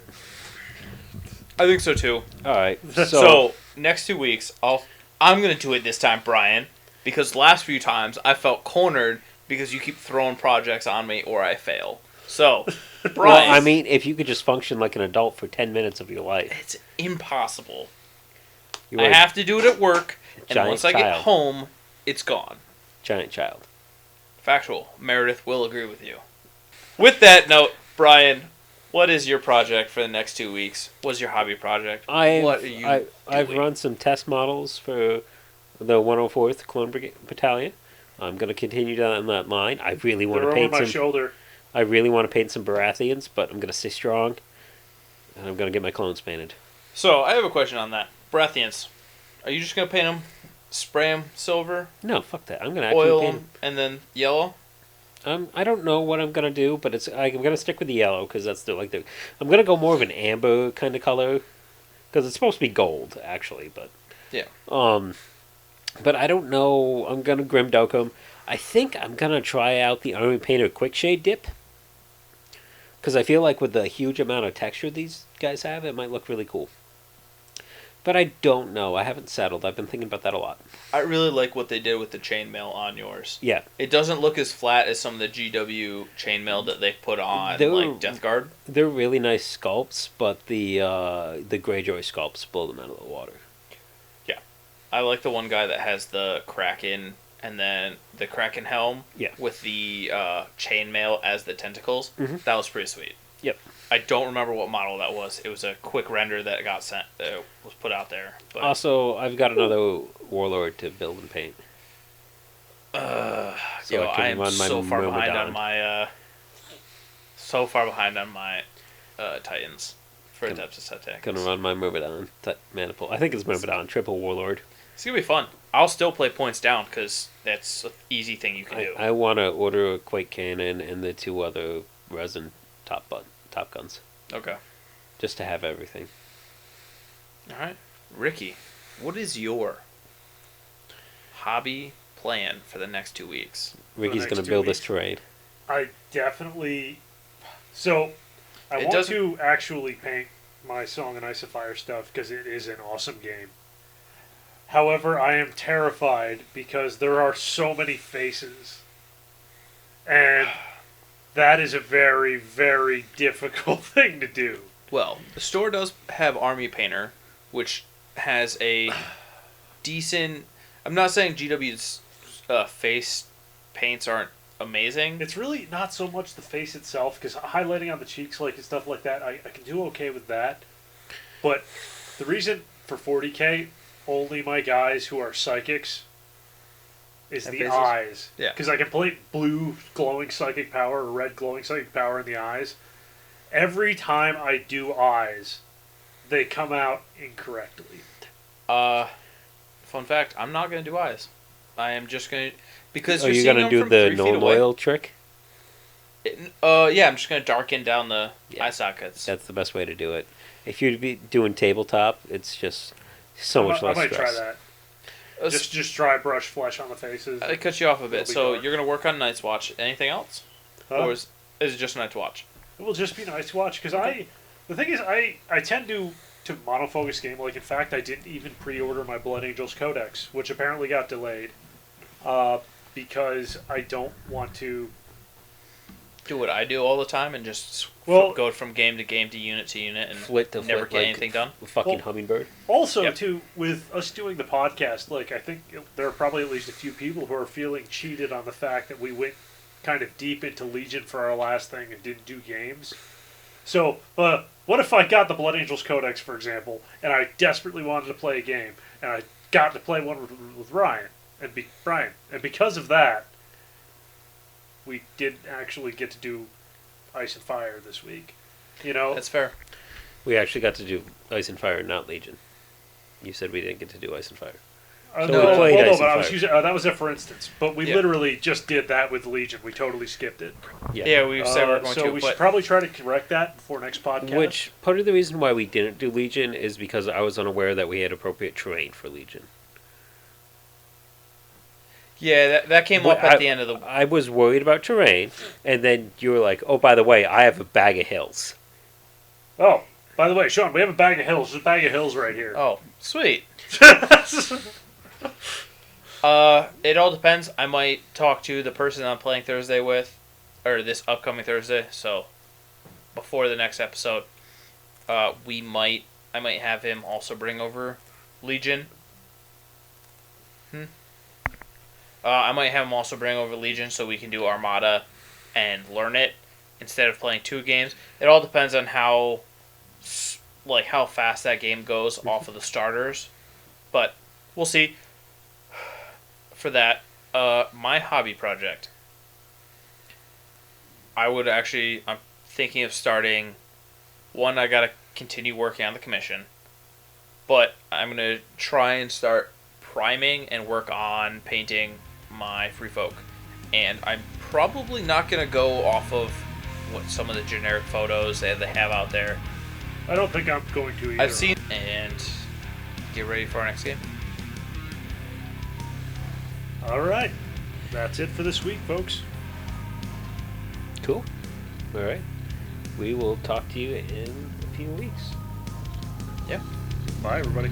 Speaker 2: I think so too.
Speaker 3: All right.
Speaker 2: So next 2 weeks, I'm gonna do it this time, Brian, because the last few times I felt cornered because you keep throwing projects on me or I fail. So, Brian,
Speaker 3: well, I mean, if you could just function like an adult for 10 minutes of your life.
Speaker 2: it's impossible.
Speaker 3: You
Speaker 2: I
Speaker 3: are
Speaker 2: have to do it at work, and
Speaker 3: giant
Speaker 2: once I get
Speaker 3: child.
Speaker 2: home, it's gone.
Speaker 3: a giant child.
Speaker 2: Factual. Meredith will agree with you. With that note, Brian, what is your project for the next 2 weeks? What's your hobby project? What are you
Speaker 3: I've
Speaker 2: doing?
Speaker 3: run some test models for the 104th Clone Battalion. I'm going to continue down that line. I really want
Speaker 4: They're
Speaker 3: to
Speaker 4: over
Speaker 3: paint
Speaker 4: my
Speaker 3: some.
Speaker 4: shoulder.
Speaker 3: I really want to paint some Baratheons, but I'm going to stay strong, and I'm going to get my clones painted.
Speaker 2: So, I have a question on that. Baratheons. Are you just going to paint them, spray them silver,
Speaker 3: No, fuck that. I'm going to actually
Speaker 2: oil
Speaker 3: paint
Speaker 2: them, and then yellow?
Speaker 3: I don't know what I'm gonna do, but I'm gonna stick with the yellow because that's the. I'm gonna go more of an amber kind of color because it's supposed to be gold actually, but
Speaker 2: Yeah.
Speaker 3: But I don't know. I'm gonna Grim Dokum. I think I'm gonna try out the Army Painter Quick Shade Dip because I feel like with the huge amount of texture these guys have, it might look really cool. But I don't know. I haven't settled. I've been thinking about that a lot.
Speaker 2: I really like what they did with the chainmail on yours.
Speaker 3: Yeah.
Speaker 2: It doesn't look as flat as some of the GW chainmail that they put on, like Death Guard.
Speaker 3: They're really nice sculpts, but the Greyjoy sculpts blow them out of the water.
Speaker 2: Yeah. I like the one guy that has the Kraken and then the Kraken helm with the chainmail as the tentacles.
Speaker 3: Mm-hmm.
Speaker 2: That was pretty sweet.
Speaker 3: Yep.
Speaker 2: I don't remember what model that was. It was a quick render that got sent, was put out there. But
Speaker 3: Also, I've got another Warlord to build and paint.
Speaker 2: So
Speaker 3: I can run my
Speaker 2: so far behind
Speaker 3: Myrmidon.
Speaker 2: on my Titans for Adeptus Tactics.
Speaker 3: Gonna run my Myrmidon Maniple. I think it's Myrmidon triple Warlord.
Speaker 2: It's gonna be fun. I'll still play points down because that's an easy thing you can do.
Speaker 3: I want to order a Quake Cannon and the 2 other resin top guns,
Speaker 2: Okay.
Speaker 3: just to have everything.
Speaker 2: All right, Ricky, what is your hobby plan for the next 2 weeks?
Speaker 3: Ricky's
Speaker 4: next
Speaker 3: gonna
Speaker 4: 2
Speaker 3: build
Speaker 4: weeks?
Speaker 3: this terrain.
Speaker 4: I definitely. So, I want to actually paint my Song and Ice of Fire stuff because it is an awesome game. However, I am terrified because there are so many faces. And that is a very, very difficult thing to do.
Speaker 2: Well, the store does have Army Painter, which has a decent. I'm not saying GW's face paints aren't amazing.
Speaker 4: It's really not so much the face itself, because highlighting on the cheeks and stuff like that, I can do okay with that. But the reason for 40k, only my guys who are psychics is
Speaker 2: Have
Speaker 4: the
Speaker 2: faces?
Speaker 4: eyes.
Speaker 2: Yeah.
Speaker 4: Because I can play blue glowing psychic power or red glowing psychic power in the eyes. Every time I do eyes, they come out incorrectly.
Speaker 2: Fun fact: I'm not gonna do eyes. I am just gonna because
Speaker 3: Are
Speaker 2: you're
Speaker 3: you
Speaker 2: seeing
Speaker 3: gonna
Speaker 2: them
Speaker 3: do
Speaker 2: from
Speaker 3: the
Speaker 2: 3 feet
Speaker 3: no
Speaker 2: away.
Speaker 3: oil trick?
Speaker 2: Yeah, I'm just gonna darken down the eye sockets.
Speaker 3: That's the best way to do it. If you'd be doing tabletop, it's just so much less
Speaker 4: I might
Speaker 3: stress.
Speaker 4: try that.
Speaker 2: Uh,
Speaker 4: Just dry brush flesh on the faces.
Speaker 2: I cut you off a bit.
Speaker 4: It'll be
Speaker 2: So
Speaker 4: dark.
Speaker 2: you're gonna work on Night's Watch. Anything else, or is it just Night's Watch?
Speaker 4: It will just be nice to watch because the thing is I tend to monofocus game. Like in fact, I didn't even pre-order my Blood Angels Codex, which apparently got delayed, because I don't want to.
Speaker 2: Do what I do all the time and just
Speaker 4: Well-
Speaker 2: go from game to unit to unit and
Speaker 3: Flit to
Speaker 2: never
Speaker 3: flit,
Speaker 2: get
Speaker 3: like
Speaker 2: anything done.
Speaker 3: a fucking
Speaker 4: Well-
Speaker 3: hummingbird.
Speaker 4: Also,
Speaker 2: Yep.
Speaker 4: too, with us doing the podcast, like I think there are probably at least a few people who are feeling cheated on the fact that we went kind of deep into Legion for our last thing and didn't do games. So, what if I got the Blood Angels Codex, for example, and I desperately wanted to play a game, and I got to play one with Ryan and Brian, and because of that, we did actually get to do Ice and Fire this week. You know,
Speaker 2: That's fair.
Speaker 3: We actually got to do Ice and Fire, not Legion. You said we didn't get to do Ice and Fire.
Speaker 4: no,
Speaker 3: we played Ice and
Speaker 4: but I was
Speaker 3: Fire.
Speaker 4: using that was a for instance. But we
Speaker 2: Yeah.
Speaker 4: literally just did that with Legion. We totally skipped it.
Speaker 2: Yeah, we said we were going
Speaker 4: so
Speaker 2: to,
Speaker 4: we
Speaker 2: but
Speaker 4: should probably try to correct that before next podcast.
Speaker 3: Which part of the reason why we didn't do Legion is because I was unaware that we had appropriate terrain for Legion.
Speaker 2: yeah, that came
Speaker 3: Well,
Speaker 2: up at the end of the.
Speaker 3: I was worried about terrain, and then you were like, "Oh, by the way, I have a bag of hills."
Speaker 4: Oh, by the way, Sean, we have a bag of hills. There's a bag of hills right here.
Speaker 2: Oh, sweet. It all depends. I might talk to the person I'm playing Thursday with, or this upcoming Thursday. So, before the next episode, I might have him also bring over Legion. I might have him also bring over Legion so we can do Armada and learn it instead of playing 2 games. It all depends on how fast that game goes off of the starters, but we'll see. For that, my hobby project, I'm thinking of starting. One, I gotta continue working on the commission, but I'm gonna try and start priming and work on painting my free folk, and I'm probably not going to go off of what some of the generic photos that they have out there.
Speaker 4: I don't think I'm going to either.
Speaker 2: I've seen, and get ready for our next game.
Speaker 4: All right. That's it for this week, folks.
Speaker 3: Cool. All right. We will talk to you in a few weeks.
Speaker 2: Yeah.
Speaker 4: Bye, everybody.